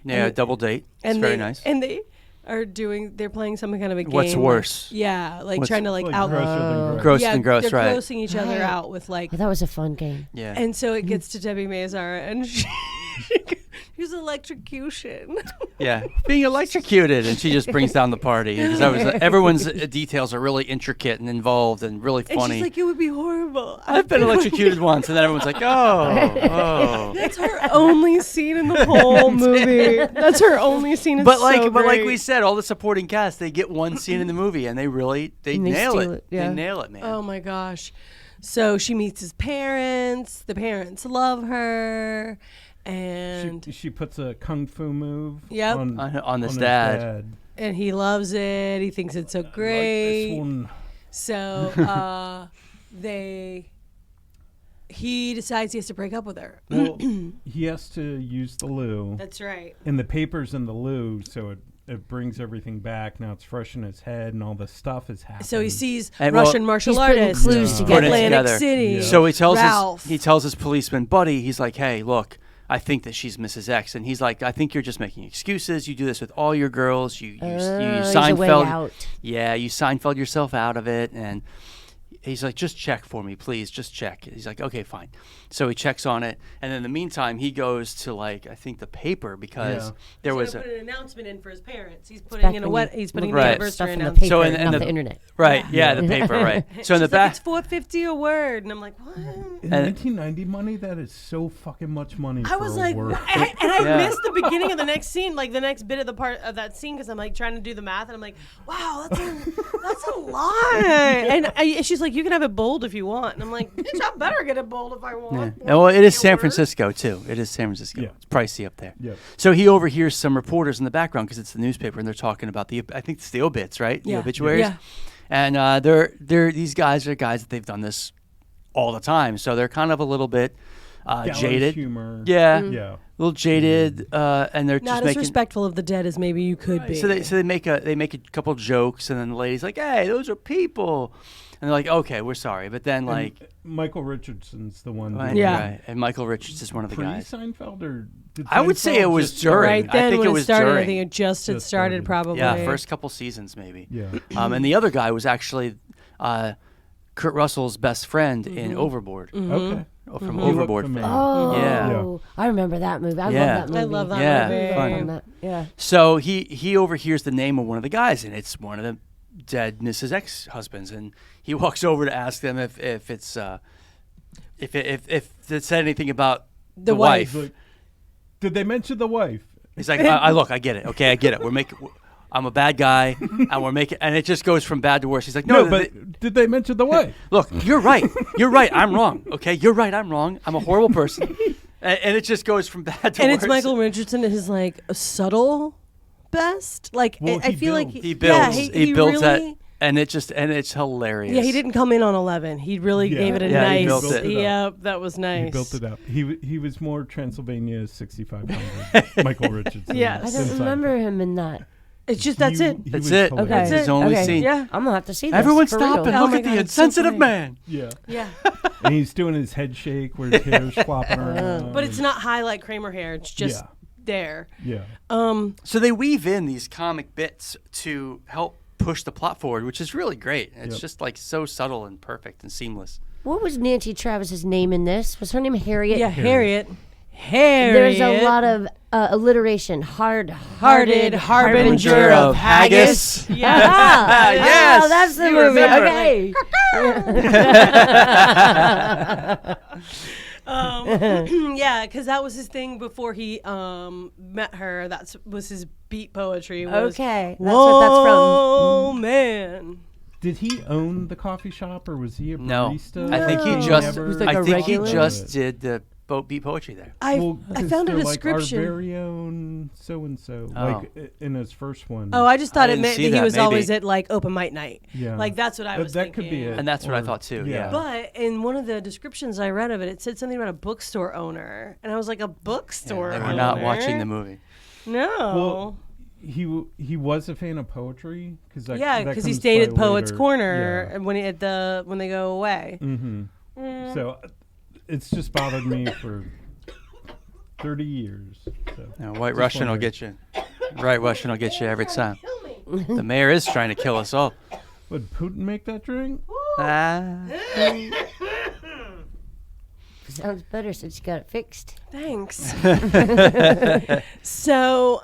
Yeah. And- Double date. It's And very they, nice. And they are they're playing some kind of a game. What's like- worse? yeah, like What's- trying to like Like out. grosser than gross. Gross yeah, and gross, they're right? grossing each other Right. out with like. That was a fun game. Yeah. And so it gets to Debbie Mazar, and she's electrocution. Yeah, being electrocuted, and she just brings down the party because everyone's details are really intricate and involved and really And funny. she's like, it would be horrible. I've been electrocuted once, and then everyone's like, oh. That's her only scene in the whole movie. That's her only scene. It's But like, so but like great. we said, all the supporting cast they get one scene in the movie, and they And they nail steal it. it, yeah. They nail it, man. Oh my gosh. So she meets his parents. The parents love her. and she puts a kung fu move Yep. On this his dad. and he loves it. He thinks it's so Like great. this one. So he decides he has to break up with her. Well, he has to use the loo. That's right. And the paper's in the loo, so it brings everything back. Now it's fresh in his head, and all this stuff is happening. So he sees And Russian well, martial he's putting artists, clues Yeah. together. Put it Atlantic together. City. Yeah. So he Ralph. tells his policeman buddy, he's like, hey, look, I think that she's Mrs. X. And he's like, I think you're just making excuses. You do this with all your girls. You he's a way Seinfeld. out. Yeah, you Seinfeld yourself out of it. And he's like, just check for me, please. Just check. He's like, okay, fine. So he checks on it. And then in the meantime, he goes to, like, I think the paper because Yeah. there He's was gonna a. put an announcement in for his parents. He's back putting in a when He's putting Right. an Stuff anniversary in the announcement. paper, So in not the- the internet. Right, yeah, the paper, right. So in the She's like, back. it's $4.50 a word, and I'm like, what? In 1990 money, that is so fucking much money. I for was a like, word. I Yeah. missed the beginning of the next scene, like the next bit of the part of that scene, because I'm like trying to do the math, and I'm like, wow, that's a lot. And she's like, you can have it bold if you want, and I'm like, bitch, I better get it bold if I want. Yeah. Well, it is $4.50 a San word. Francisco too. It is San Francisco. Yeah. It's pricey up there. Yep. So he overhears some reporters in the background because it's the newspaper, and they're talking about I think it's the obits, right? Yeah. The obituaries. Yeah. And these guys are guys that they've done this all the time, so they're kind of a little bit Gallows jaded. humor. Yeah. Yeah. A little jaded, and they're Not just as making. respectful of the dead as maybe you could be. So they make a couple jokes, and then the lady's like, "Hey, those are people," and they're like, "Okay, we're sorry," but then like. Michael Richardson's the one. Right, doing Yeah. right. And Michael Richards is one of the guys. Pre-Seinfeld or did I would say Seinfeld it was just during. start? right I then think when it it was started, I during. think it just had Just started started. probably. Yeah, first couple seasons maybe. Yeah. And the other guy was actually Kurt Russell's best friend in Mm-hmm. Overboard. Okay. From He looked Overboard fame. familiar. Oh, I remember that movie. I Yeah. love that movie. I love that Yeah, movie. fun. Love that. Yeah. So he overhears the name of one of the guys, and it's one of the dead Mrs. X husbands, and he walks over to ask them if it said anything about the wife. He's like, did they mention the wife? He's like, I look, I get it. Okay, I get it. I'm a bad guy, and we're making, and it just goes from bad to worse. He's like, No, no, but did they mention the wife? look, you're right. You're right. I'm wrong. Okay, you're right. I'm wrong. I'm a horrible person, and it just goes from bad to And worse. it's Michael Richardson at his like subtle best. Like Well, I he feel like builds. He builds. Yeah, he builds really, that, and it's hilarious. Yeah, he didn't come in on 11. He really Yeah. gave it a Yeah, he nice. built it. Yep, that was nice. He built it up. He was more Transylvania 6500. Michael Richardson. Yes. I than don't remember him in that. It's just that's it. He That's was it. hilarious. That's Okay. his only Okay. scene. Yeah, I'm gonna have to see this. Everyone for stop real. and Oh look my at God, the it's so insensitive funny. man. Yeah. yeah. And he's doing his head shake where his hair's flopping around. But it's not high like Kramer hair. It's just there. Yeah. So they weave in these comic bits to help push the plot forward, which is really great. It's Yep. just like so subtle and perfect and seamless. What was Nancy Travis's name in this? Was her name Harriet? Yeah, Harriet. Harriet. There's a lot of alliteration. Hearted harbinger of haggis. Yeah. Ah, Yes, oh, that's the you movie. remember. Okay. Yeah, because that was his thing before he met her. That was his beat poetry. Was, Okay, that's what that's from. Oh man. Did he own the coffee shop or was he a No, barista? I think he No. just. Never- He was like I a think he regular? just did the beat poetry there. I Well, I 'cause found a they're like our description. very own so and so, Oh. like in his first one. Oh, I just thought I it didn't meant see that he that, was maybe. always at like open mic night. Yeah. Like that's what I was that thinking. could be it. And that's what I Or- thought too, yeah. But in one of the descriptions I read of it, it said something about a bookstore owner, and I was like, a bookstore They owner? were not watching the movie. No. Well, he was a fan of poetry because Yeah, because he stayed at Poets Corner and when they go away. Mm-hmm. So it's just bothered me for 30 years. So. Now, White Just Russian will wondering. get you. Right Russian will get you every time. The mayor is trying to kill us all. Would Putin make that drink? Ah. Sounds better since you got it fixed. Thanks. So,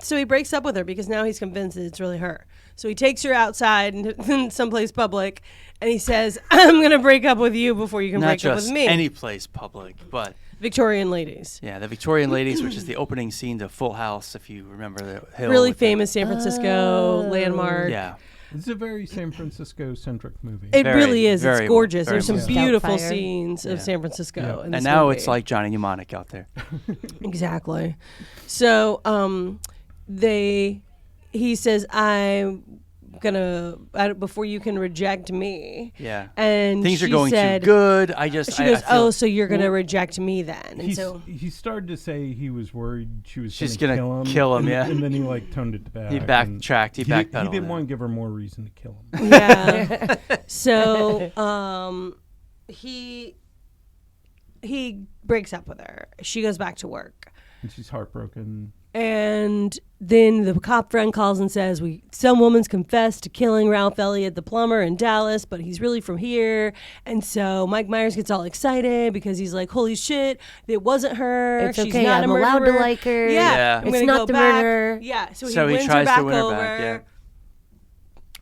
so he breaks up with her because now he's convinced that it's really her. So he takes her outside in someplace public, and he says, "I'm gonna break up with you before you can Not break up just with me." any place public, but Victorian ladies, yeah, the Victorian ladies, which is the opening scene to Full House, if you remember the hill. really with the- famous San Francisco landmark. Yeah. It's a very San Francisco-centric movie. It Very, really is. It's very gorgeous. very There's some much so. beautiful Doubtfire. scenes of Yeah. San Francisco. Yeah. In this And now movie. it's like Johnny Mnemonic out there. Exactly. So he says, I'm gonna before you can reject me. Yeah. And Things are she going said, too good. I just. She I goes, feel oh, so you're gonna reject me then? And He's- so he started to say he was worried She's gonna gonna kill him, and, yeah. and then he like toned it back. He and backtracked. He He backpedaled. didn't yeah. want to give her more reason to kill him. yeah. So he breaks up with her. She goes back to work. And she's heartbroken. And then the cop friend calls and says, some woman's confessed to killing Ralph Elliott, the plumber in Dallas, but he's really from here. And so Mike Myers gets all excited because he's like, holy shit, it wasn't her. It's She's okay, not I'm a allowed to murderer." like her. Yeah. Yeah. I'm It's gonna not go the back. murderer. Yeah. So So he wins tries her back to win her over. back, yeah.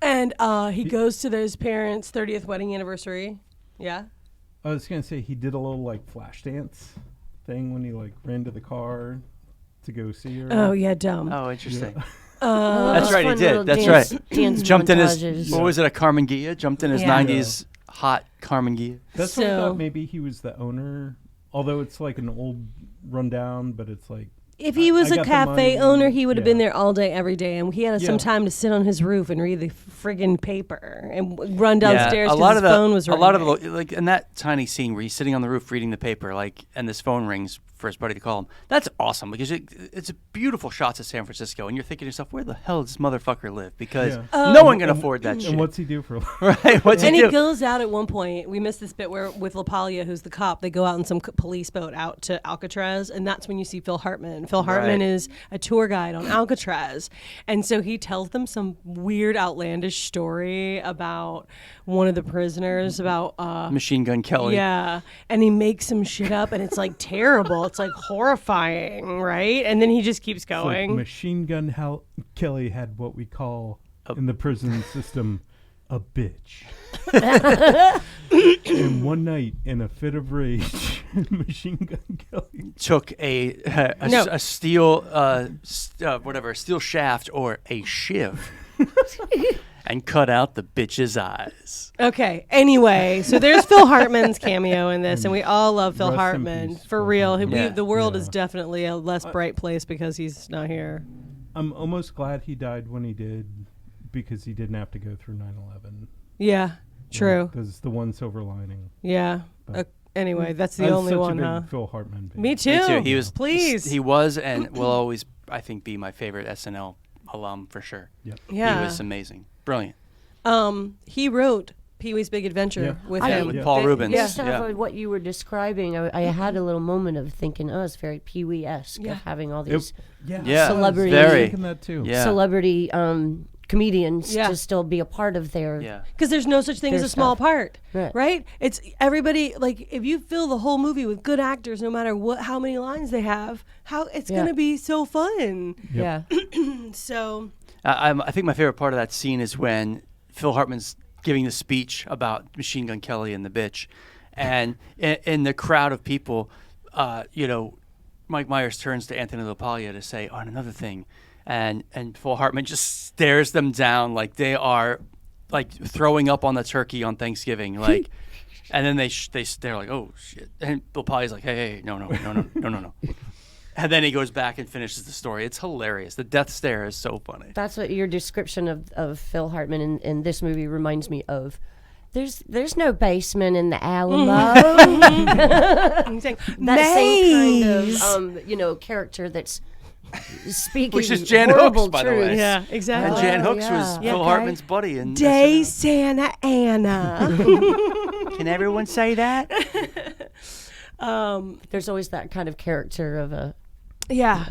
And he goes to his parents' 30th wedding anniversary. Yeah. I was gonna say he did a little like flash dance thing when he like ran to the car to go see her. Oh, yeah, dumb. Oh, interesting. Oh, That's those right, he fun did. little That's dance- right. Dance Jumped in montages. his. What was it? A Carmen Gia? Jumped in his Yeah. 90s hot Carmen Gia. That's what I So- thought. Maybe he was the owner. Although it's like an old rundown, but it's like If he was I a got the cafe money. owner, he would have been Yeah. there all day, every day, and he had some Yeah. time to sit on his roof and read the friggin' paper and run downstairs a because lot his of the phone was a ringing. lot of the like in that tiny scene where he's sitting on the roof reading the paper, like, and this phone rings for his buddy to call him. That's awesome because it's a beautiful shots of San Francisco, and you're thinking to yourself, where the hell does this motherfucker live? Because Yeah. no one can afford that shit. And what's he do for? Right? What's And he he do? goes out at one point. We missed this bit where with LaPaglia, who's the cop, they go out in some police boat out to Alcatraz, and that's when you see Phil Hartman. Phil Hartman Right. is a tour guide on Alcatraz, and so he tells them some weird, outlandish story about one of the prisoners about. Machine Gun Kelly. Yeah, and he makes some shit up, and it's like terrible. It's like horrifying, right? And then he just keeps It's like going. Machine Gun Kelly had what we call in the prison system a bitch. And one night, in a fit of rage, Machine Gun Kelly Took a No. a steel whatever, a steel shaft or a shiv and cut out the bitch's eyes. Okay. Anyway, so there's Phil Hartman's cameo in this, and we all love Phil Rest in Hartman peace, for Phil real. Hartman. Yeah. The world Yeah. is definitely a less bright place because he's not here. I'm almost glad he died when he did because he didn't have to go through 9/11. Yeah. True. Because the one silver lining. Yeah. But- Anyway, that's the I was only such one, a big huh? Phil Hartman fan. Me too. Me too. He was Please. He was and will always, I think, be my favorite SNL alum for sure. yeah. He was amazing, brilliant. He wrote Pee-wee's Big Adventure Yeah. with I- him. with Paul Rubens. Yeah. Based off of what you were describing, I had a little moment of thinking, oh, it's very Pee Wee-esque Yeah. of having all these Yeah, Yeah. Celebrity- I was Very. thinking that too. Yeah. celebrity comedians Yeah. to still be a part of their. Yeah. Because there's no such thing as Their a small stuff. part, Right. right? It's everybody. Like if you fill the whole movie with good actors, no matter how many lines they have, how it's Yeah. gonna be so fun. Yeah. So I think my favorite part of that scene is when Phil Hartman's giving the speech about Machine Gun Kelly and the bitch, and in the crowd of people, Mike Myers turns to Anthony LaPaglia to say, "Oh, and another thing," and Phil Hartman just stares them down like they are like throwing up on the turkey on Thanksgiving, like, and then they're like, "Oh shit," and LaPaglia's like, "Hey, no." And then he goes back and finishes the story. It's hilarious. The death stare is so funny. That's what your description of Phil Hartman in this movie reminds me of. There's no basement in the Alamo. I'm saying, That same "Maze." kind of character that's speaking Which is Jan horrible Hooks, by the way. truths. Yeah, And exactly. Jan Oh, Hooks yeah. was Yeah, Phil okay. Hartman's buddy. In Day SNL. Santa Ana. Can everyone say that? There's always that kind of character of a. Yeah.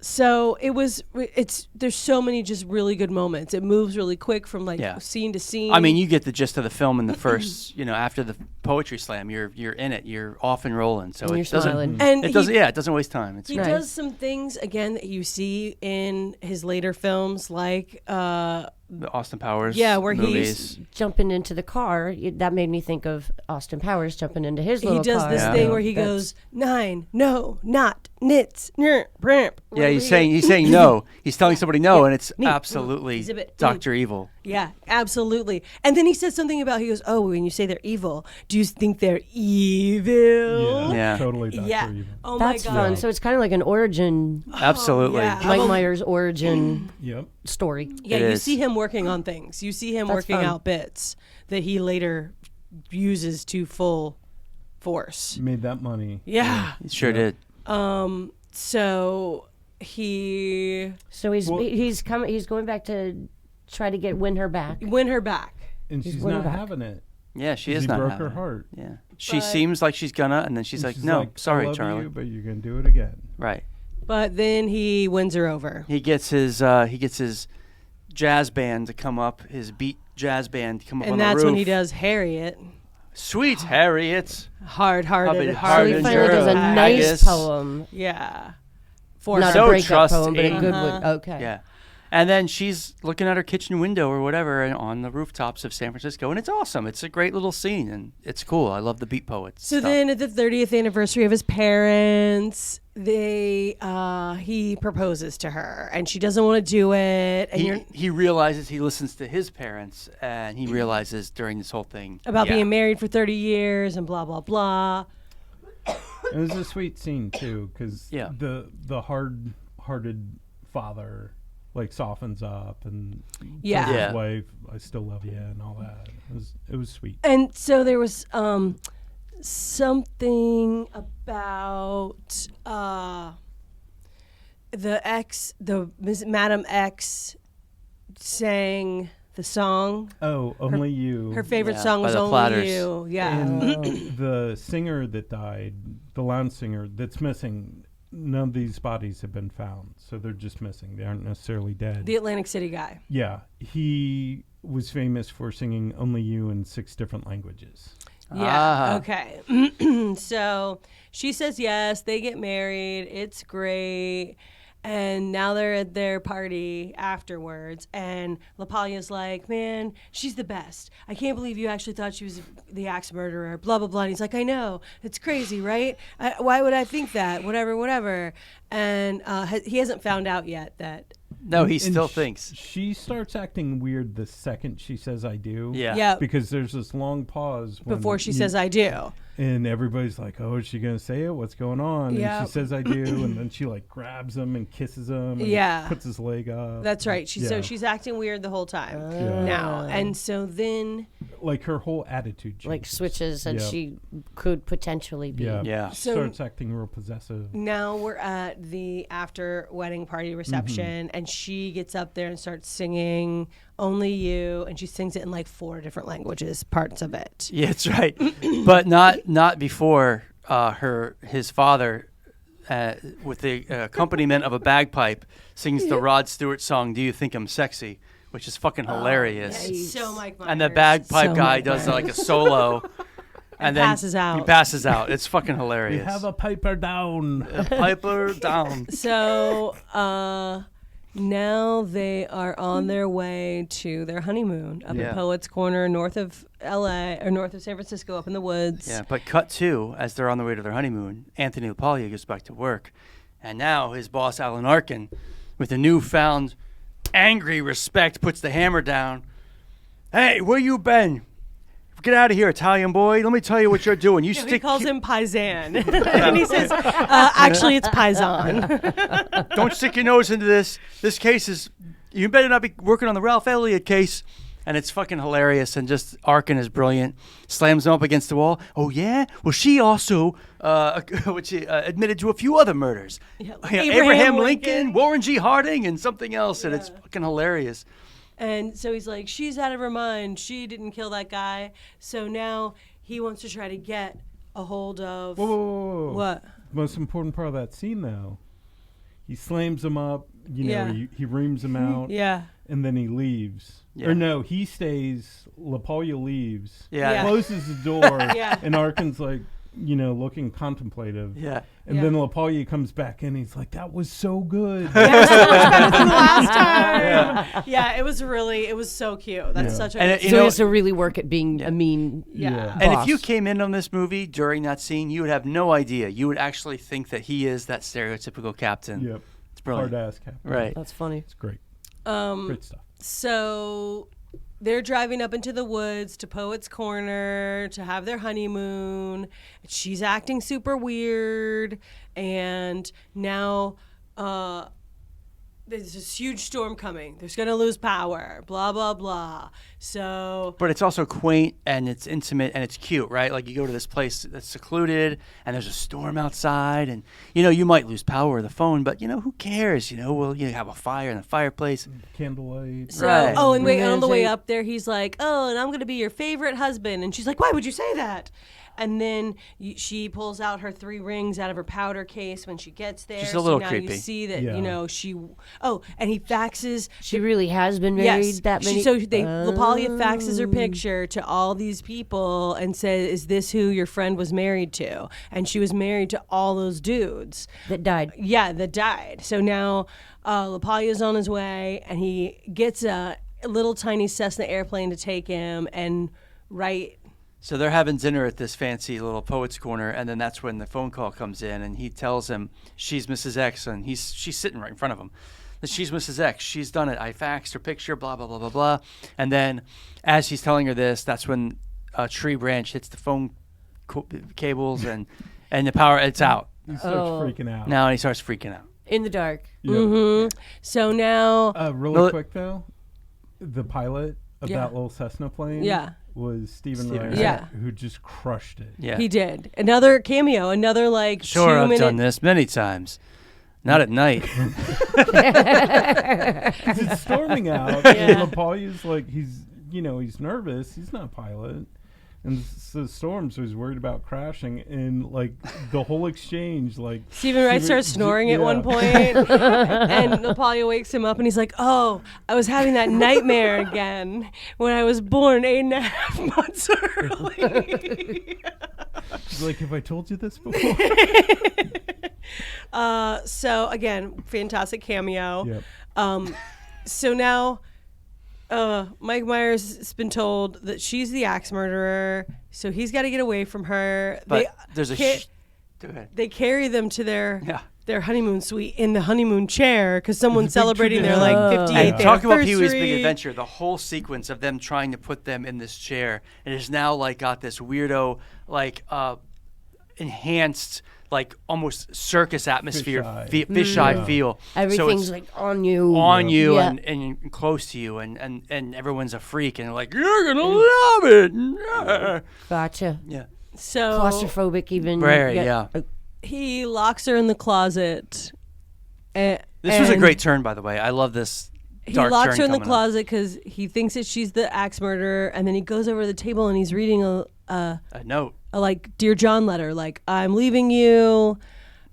So there's so many just really good moments. It moves really quick from Yeah. scene to scene. I mean, you get the gist of the film in the first, after the poetry slam, you're in it, you're off and rolling. So And it you're doesn't, smiling. And it doesn't, it doesn't waste time. It's he great. does some things again that you see in his later films, like The Austin Powers, where movies. Jumping into the car, that made me think of Austin Powers jumping into his he little does car. this Yeah. thing where he That's- goes 9, no, not Nits. Yeah, he's saying no. He's telling somebody no, and it's absolutely Exhibit. Dr. Evil. Yeah, absolutely. And then he says something about, he goes, oh, when you say they're evil, do you think they're evil? Yeah. Totally Dr. Yeah. Evil. Oh That's my God. fun. So it's kind of like an origin, Absolutely. yeah. Mike Myers origin Yep. story. Yeah, It you is. see him working on things. You see him That's working fun. out bits that he later uses to full force. Made that money. Yeah. He sure did. So he So he's going back to try to win her back. win her back. And she's winning not back. having it. Yeah, she 'Cause is he not broke having her it. heart. Yeah. She seems like she's gonna, and then she's like, no, I sorry, love Charlie. you, but you're gonna do it again. Right. But then he wins her over. He gets his jazz band to come up, his beat jazz band to come up on And the roof. that's when he does Harriet. Sweet Harriet. Hard-hearted. So he finally does a nice Haggis. poem. Yeah. For Not So a breakup trust poem, but a good Amy. one. Okay. Yeah. And then she's looking at her kitchen window or whatever and on the rooftops of San Francisco, and it's awesome. It's a great little scene, and it's cool. I love the beat poets. So stuff. then at the 30th anniversary of his parents, he proposes to her and she doesn't want to do it. And he realizes, he listens to his parents, and he realizes during this whole thing about yeah. being married for 30 years and blah, blah, blah. It was a sweet scene too, because Yeah. the hard-hearted father like softens up and Yeah. tells Yeah. his wife, "I still love you" and all that. It was sweet. And so there was something about Madam X sang the song. Oh, only you. Her favorite Yeah, song by was the Only Platters. You. Yeah. And the singer that died, the lounge singer that's missing. None of these bodies have been found, so they're just missing. They aren't necessarily dead. The Atlantic City guy. Yeah, he was famous for singing "Only You" in 6 different languages. Yeah. Okay. So she says yes. They get married. It's great. And now they're at their party afterwards. And LaPaglia's like, man, she's the best. I can't believe you actually thought she was the axe murderer. Blah, blah, blah. And he's like, I know. It's crazy, right? Why would I think that? Whatever. And he hasn't found out yet that. No, he And still thinks. She starts acting weird the second she says "I do." Yeah. Yeah. Because there's this long pause Before she says I do. and everybody's like, "Oh, is she gonna say it? What's going on?" Yeah. And she says "I do," and then she like grabs him and kisses him. And Yeah. puts his leg up. That's right. So Yeah. she's acting weird the whole time Yeah. now. And so then. Like her whole attitude changes. Like switches, and Yeah. she could potentially be. Yeah. Yeah. So- Starts acting real possessive. Now we're at the after wedding party reception, and she gets up there and starts singing "Only You," and she sings it in like 4 different languages, parts of it. Yeah, that's right. But not before his father, with the accompaniment of a bagpipe, sings the Rod Stewart song "Do You Think I'm Sexy," which is fucking hilarious. It's so Mike Myers. And the bagpipe So guy Mike does Myers. like a solo, and then passes out. He passes out. It's fucking We hilarious. have a piper down. Piper down. So now they are on their way to their honeymoon up Yeah. at Poets Corner, north of LA or north of San Francisco, up in the woods. Yeah, but cut to, as they're on the way to their honeymoon, Anthony LaPaglia goes back to work. And now his boss, Alan Arkin, with a newfound angry respect, puts the hammer down. Hey, where you been? Get out of here, Italian boy. Let me tell you what you're doing. You He stick. calls him Paisan. And he says, actually, it's Paisan. Don't stick your nose into this. This case is. You better not be working on the Ralph Elliott case. And it's fucking hilarious. And just Arkin is brilliant. Slams him up against the wall. Oh, yeah? Well, she also admitted to a few other murders. Yeah, Abraham Lincoln, Warren G. Harding, and something else. And it's fucking hilarious. And so he's like, she's out of her mind. She didn't kill that guy. So now he wants to try to get a hold of. Whoa. What? Most important part of that scene, though, he slams him up. You know, Yeah. he reams him out. Yeah. And then he leaves. Yeah. Or no, he stays. LaPaglia leaves. Yeah. Yeah. Closes the door. Yeah. And Arkin's like, looking contemplative. Yeah. And then LaPaglia comes back in. He's like, "That was so good." Yeah, so much better than the last time. Yeah, it was so cute. That's such a. And So he has to really work at being a mean. Yeah. And boss. if you came in on this movie during that scene, you would have no idea. You would actually think that he is that stereotypical captain. Yep. It's brilliant. Hard ass captain. Right. That's funny. It's great. Great stuff. So they're driving up into the woods to Poet's Corner to have their honeymoon. She's acting super weird, and now there's this huge storm coming. There's going to lose power, blah, blah, blah. So... But it's also quaint, and it's intimate, and it's cute, right? Like, you go to this place that's secluded, and there's a storm outside, and, you might lose power or the phone, but, who cares? Well, you have a fire in the fireplace. Candlelight. So, Right. oh, and wait, on the way Romantic. up there, he's like, "Oh, and I'm going to be your favorite husband." And she's like, "Why would you say that?" And then she pulls out her 3 rings out of her powder case when she gets there. Just a little so now creepy. you see that, Yeah. she... Oh, and he faxes... She really has been married that many. LaPaglia faxes her picture to all these people and says, "Is this who your friend was married to?" And she was married to all those dudes. that died. Yeah, that died. So now LaPaglia's on his way, and he gets a little tiny Cessna airplane to take him, and So they're having dinner at this fancy little Poet's Corner, and then that's when the phone call comes in, and he tells him she's Mrs. X, and she's sitting right in front of him. That she's Mrs. X. She's done it. I faxed her picture, blah, blah, blah, blah, blah. And then as he's telling her this, that's when a tree branch hits the phone cables, and the power, it's out. He starts freaking out. Now he starts freaking out. In the dark. Yep. So now... Really quick, though, the pilot of Yeah. that little Cessna plane was Stephen Wright, Yeah. who just crushed it. Yeah. He did. Another cameo, another like Sure, 2 I've minute... done this many times. Not at night. It's storming out. And LaPaglia's like, he's nervous. He's not a pilot. And so Storms was worried about crashing, and like the whole exchange, like Stephen Wright starts snoring at one point, and LaPaglia wakes him up, and he's like, "Oh, I was having that nightmare again when I was born 8.5 months early." He's like, "Have I told you this before?" So again, fantastic cameo. Yep. So now, Mike Myers has been told that she's the axe murderer, so he's got to get away from her. But there's a... Go ahead. They carry them to their Yeah. their honeymoon suite in the honeymoon chair because someone's celebrating their like tradition. 58th And talk about Pee Wee's anniversary. Big Adventure. The whole sequence of them trying to put them in this chair, it is now like got this weirdo, like enhanced, like almost circus atmosphere, fisheye feel. Everything's so like on you. Yeah. and close to you, and everyone's a freak, and like you're gonna love it. Gotcha. Yeah. So Claustrophobic even. Right, yeah. he locks her in the closet. This was a great turn, by the way. I love this. He Dark locks turn her in the coming up. closet because he thinks that she's the axe murderer, and then he goes over to the table and he's reading A note. a like Dear John letter, like I'm leaving you,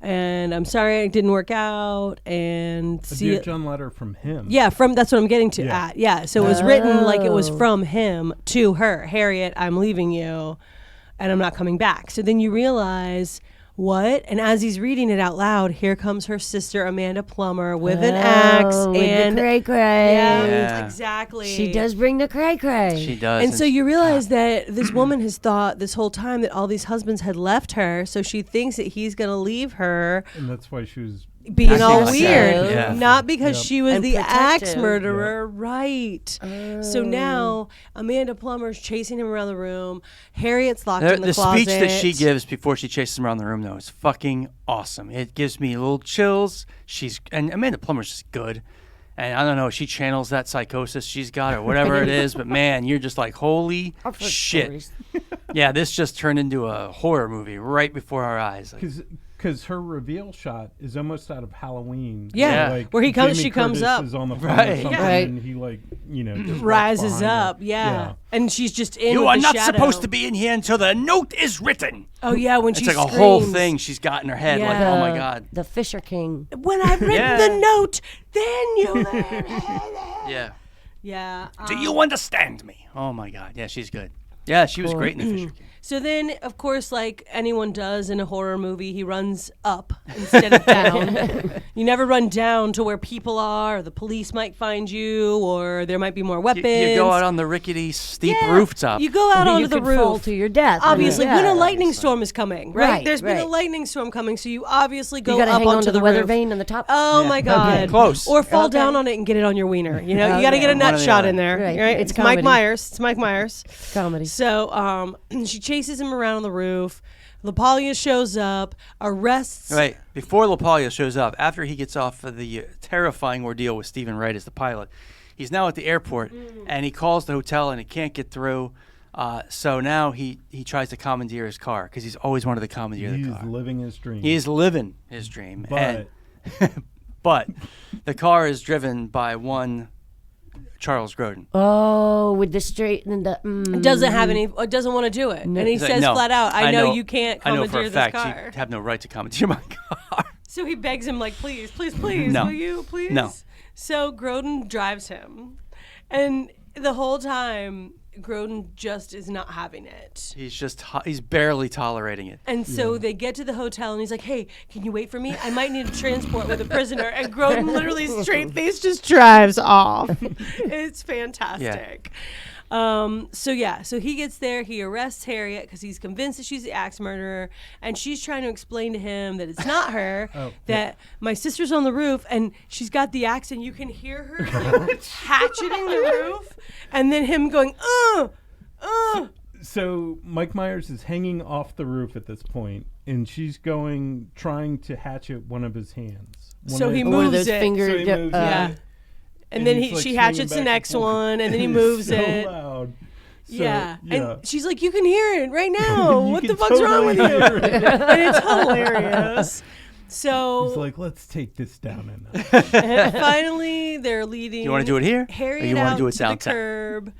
and I'm sorry it didn't work out, and A Dear John letter from him. yeah, that's what I'm getting to. Yeah. Yeah, so it was written like it was Oh. from him to her, Harriet. I'm leaving you, and I'm not coming back. So then you realize. What? And as he's reading it out loud, here comes her sister Amanda Plummer with an axe with and the cray cray. Yeah. exactly. She does bring the cray cray. She does. And so you realize that this woman has thought this whole time that all these husbands had left her, so she thinks that he's going to leave her And that's why she was being Acting all like weird. that. Yeah. Not because Yep. she was And the axe protective. murderer, right. So now Amanda Plummer's chasing him around the room. Harriet's locked in the the closet. speech that she gives before she chases him around the room, though, is fucking awesome. It gives me little chills. And Amanda Plummer's just good. And I don't know, she channels that psychosis she's got or whatever it is, but man, you're just like, holy I've heard shit. stories. Yeah, this just turned into a horror movie right before our eyes. Like, because her reveal shot is almost out of Halloween. Yeah. Like, Where he comes- Jamie she comes Curtis up. is on the phone Right. or something, Right. and he like just walks rises behind her. up, yeah. And she's just in you with are the not shadow. supposed to be in here until the note is written. Oh yeah, when It's she like screams. a whole thing she's got in her head. Like, Yeah. oh my God. The Fisher King. When I've written Yeah. the note, then you learn. Yeah. Yeah. Do you understand me? Oh my God. Yeah, she's good. Yeah, she was great in The Fisher King. So then, of course, like anyone does in a horror movie, he runs up instead of down. You never run down to where people are, or the police might find you, or there might be more weapons. You go out on the rickety steep rooftop. You go out You onto the could roof. fall to your death. Obviously, Yeah. when a lightning storm is coming, right? Right, There's been a right. lightning storm coming, so you obviously go You gotta up hang onto on to the the weather roof. vane on the top. Oh my God! Close. Or fall Okay. down on it and get it on your wiener. You know, you got to get a One nut or the shot other. in there. Right. Right? It's It's Mike comedy. Myers. It's Mike Myers. Comedy. So she chases him around on the roof. LaPaglia shows up, arrests. Right. Before LaPaglia shows up, after he gets off of the terrifying ordeal with Stephen Wright as the pilot, he's now at the airport, and he calls the hotel, and he can't get through. So now he tries to commandeer his car, because he's always wanted to commandeer the He's car. living his dream. He is living his dream. But But the car is driven by one Charles Grodin. Oh, with the straight and the. Doesn't have any. Doesn't want to do it, and he He's like, says "No, flat out, "I know you can't I know for commandeer a this fact car." you have no right to commandeer my car." So he begs him, like, please, please, please, No. will you, please? No. So Grodin drives him. And the whole time, Grodin just is not having it. He's barely tolerating it. And so they get to the hotel, and he's like, hey, can you wait for me? I might need a transport with a prisoner. And Grodin literally straight face just drives off. It's fantastic. So he gets there, he arrests Harriet because he's convinced that she's the axe murderer, and she's trying to explain to him that it's not her, that my sister's on the roof and she's got the axe, and you can hear her like, hatcheting the roof, and then him going, So Mike Myers is hanging off the roof at this point, and she's trying to hatchet one of his hands. So he One of moves those it. finger. So he moves Yeah. it. And then he's, like, she swinging hatchets back the and next forth. one, and then he It's moves so it. loud. So, Yeah. And she's like, you can hear it right now. You What the can fuck's wrong with you? totally hear it. And it's hilarious. So He's like, let's take this down a notch. finally, they're leading. Do you want to do it here? Or Harriet you want out to do it to the downtown? curb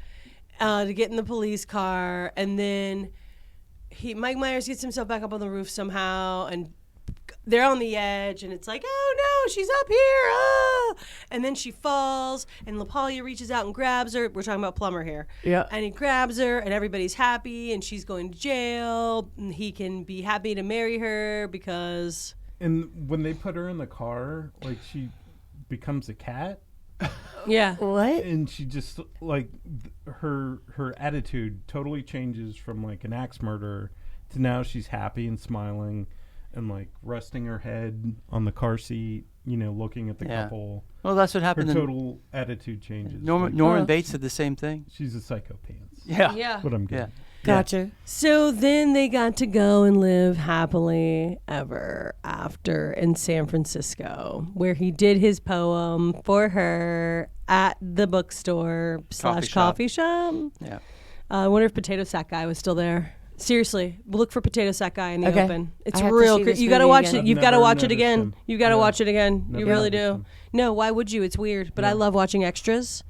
to get in the police car, and then Mike Myers gets himself back up on the roof somehow, and they're on the edge, and it's like, oh no, she's up here, oh! And then she falls, and LaPaglia reaches out and grabs her. We're talking about Plummer here. Yeah. And he grabs her, and everybody's happy, and she's going to jail, and he can be happy to marry her because... And when they put her in the car, like, she becomes a cat. Yeah. What? And she just, like, her attitude totally changes from, like, an axe murderer to now she's happy and smiling and, like, resting her head on the car seat, looking at the Yeah. couple. Well, that's what Her happened. total attitude changes. Norman Like, Bates did the same thing. she's a psychopath. Yeah. Yeah. What I'm getting. Yeah. Gotcha. So then they got to go and live happily ever after in San Francisco, where he did his poem for her at the bookstore / coffee shop. Yeah. I wonder if Potato Sack Guy was still there. Seriously, look for Potato Sack Guy in the Okay. open. It's I have to real. see this You got to movie watch again. it. I've You've got to never watch it noticed again. him. You've got to No. watch it again. Never You really noticed do. him. No, why would you? It's weird, but I love watching extras.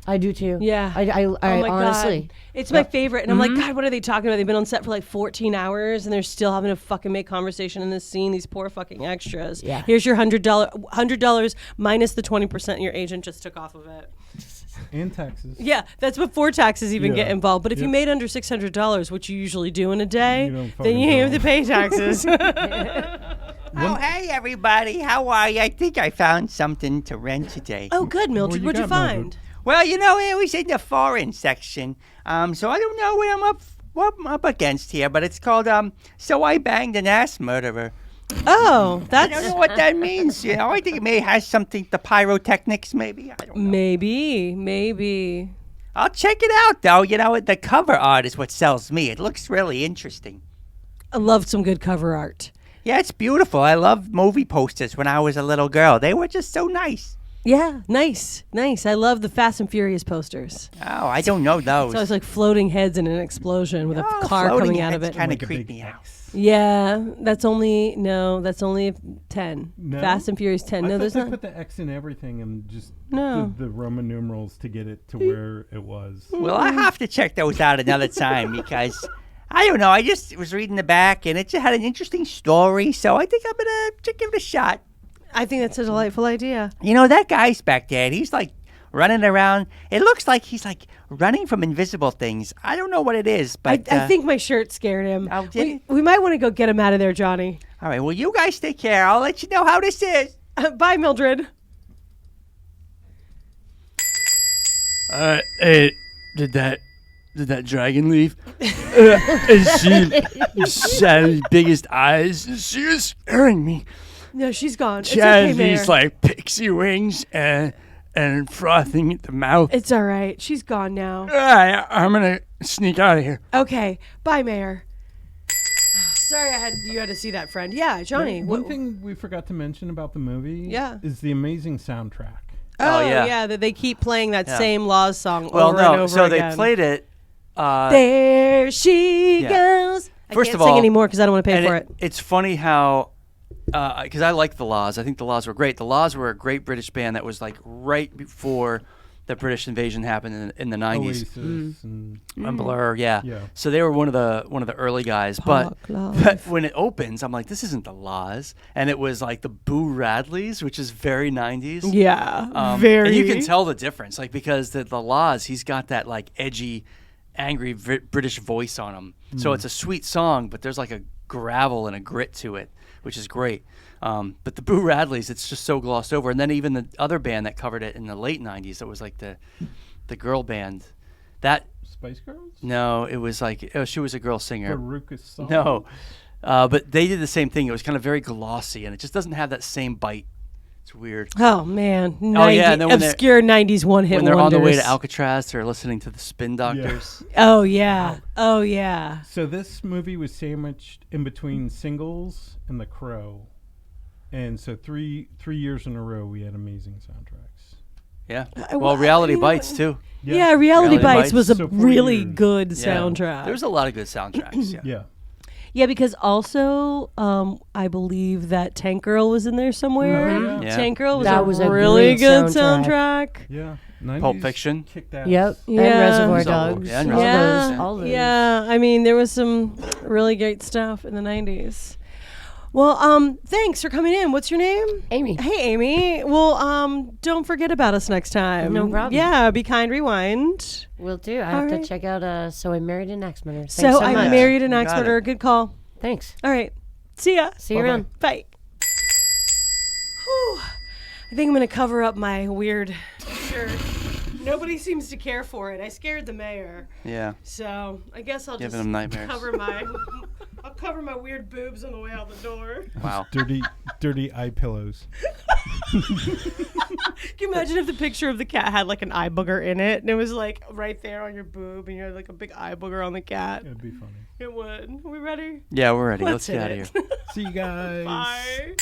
I do too. Yeah. I Oh my honestly. God. It's my favorite. And I'm like, God, what are they talking about? They've been on set for like 14 hours and they're still having to fucking make conversation in this scene. These poor fucking extras. Yeah. Here's your $100 minus the 20% your agent just took off of it. And taxes. Yeah, that's before taxes even get Yeah. involved. But if you Yep. made under $600, which you usually do in a day, You don't then fucking you have know. to pay taxes. Oh, hey, everybody. How are you? I think I found something to rent today. Oh, good, Mildred. you What'd you got, find? Mildred? Well, it was in the foreign section. So I don't know what I'm up against here, but it's called, So I Banged an Ass Murderer. Oh, I don't that's know what that means. I think it may have something to pyrotechnics, maybe. I don't know. maybe. I'll check it out, though. The cover art is what sells me. It looks really interesting. I love some good cover art. Yeah, it's beautiful. I loved movie posters when I was a little girl. They were just so nice. Yeah, nice. I love the Fast and Furious posters. Oh, I don't know those. So it's like floating heads in an explosion with a Oh, car floating coming out of heads it. kind of Like a creep big me out. X. Yeah, that's only 10. No? Fast and Furious 10. I No, thought there's they not. put the X in everything and just No. the Roman numerals to get it to where it was. Well, I have to check those out another time because I don't know. I just was reading the back and it just had an interesting story, so I think I'm gonna give it a shot. I think that's a delightful idea. That guy's back there. He's like running around. It looks like he's like running from invisible things. I don't know what it is, but I think my shirt scared him. Oh, did it? We might want to go get him out of there, Johnny. All right, well, you guys take care. I'll let you know how this is. Bye, Mildred. Hey, did that dragon leave? And she had the biggest eyes. And she was scaring me. No, she's gone. She It's had okay, Mayor. these like pixie wings and frothing at the mouth. It's all right. She's gone now. All right, I'm gonna sneak out of here. Okay. Bye, Mayor. Sorry, you had to see that, friend. Yeah, Johnny. One thing we forgot to mention about the movie Yeah. is the amazing soundtrack. Oh, yeah. yeah. That they keep playing that Yeah. same Laws song Well, over and no. over So again. they played it. There she Yeah. goes. First I can't of all, sing anymore because I don't want to pay and for it. It's funny how, because I like the Laws. I think the Laws were great. The Laws were a great British band that was like right before the British invasion happened in the 90s. Oasis and And Blur, yeah. Yeah. So they were one of the early guys. But when it opens, I'm like, this isn't the Laws, and it was like the Boo Radleys, which is very 90s. Yeah, very. And you can tell the difference, like because the Laws, he's got that like edgy, angry British voice on him. So it's a sweet song, but there's like a gravel and a grit to it, which is great. But the Boo Radleys, it's just so glossed over. And then even the other band that covered it in the late 90s, that was like the girl band. That Spice Girls? No, it was like, she was a girl singer. Veruca's song? No. But they did the same thing. It was kind of very glossy, and it just doesn't have that same bite. It's weird. Oh man, Oh, yeah, and then when obscure '90s one-hit When they're wonders. on the way to Alcatraz, they're listening to the Spin Doctors. Oh yeah, oh yeah. So this movie was sandwiched in between Singles and The Crow. And so three years in a row, we had amazing soundtracks. Yeah. well, Well, I Reality mean, Bites, too. Yeah, Reality Reality Bites Bites. was a So 4 really years. good Yeah. soundtrack. There's a lot of good soundtracks. Yeah. Yeah. Yeah, because also, I believe that Tank Girl was in there somewhere. Mhm. Yeah. Tank Girl was That a was a really great good soundtrack. soundtrack. Yeah. 90s Pulp Fiction. Kicked ass. Yep. Yeah. And Reservoir So- Dogs. yeah, and all Reservoir Yeah, those. All those. yeah. I mean, there was some really great stuff in the '90s. Well, thanks for coming in. What's your name? Amy. Hey, Amy. Well, don't forget about us next time. No problem. Yeah, Be Kind Rewind. Will do. I All have right. to check out So I Married an Axe Murderer. Thanks So so I much. married an You axe got it. murderer. Good call. Thanks. All right. See ya. See you around. Bye. Whew. I think I'm going to cover up my weird shirt. Nobody seems to care for it. I scared the mayor. Yeah. So I guess I'll Giving just him nightmares. I'll cover my weird boobs on the way out the door. Wow. Dirty eye pillows. Can you imagine if the picture of the cat had like an eye booger in it and it was like right there on your boob and you had like a big eye booger on the cat? It'd be funny. It would. Are we ready? Yeah, we're ready. Let's hit get out it. of here. See you guys. Bye.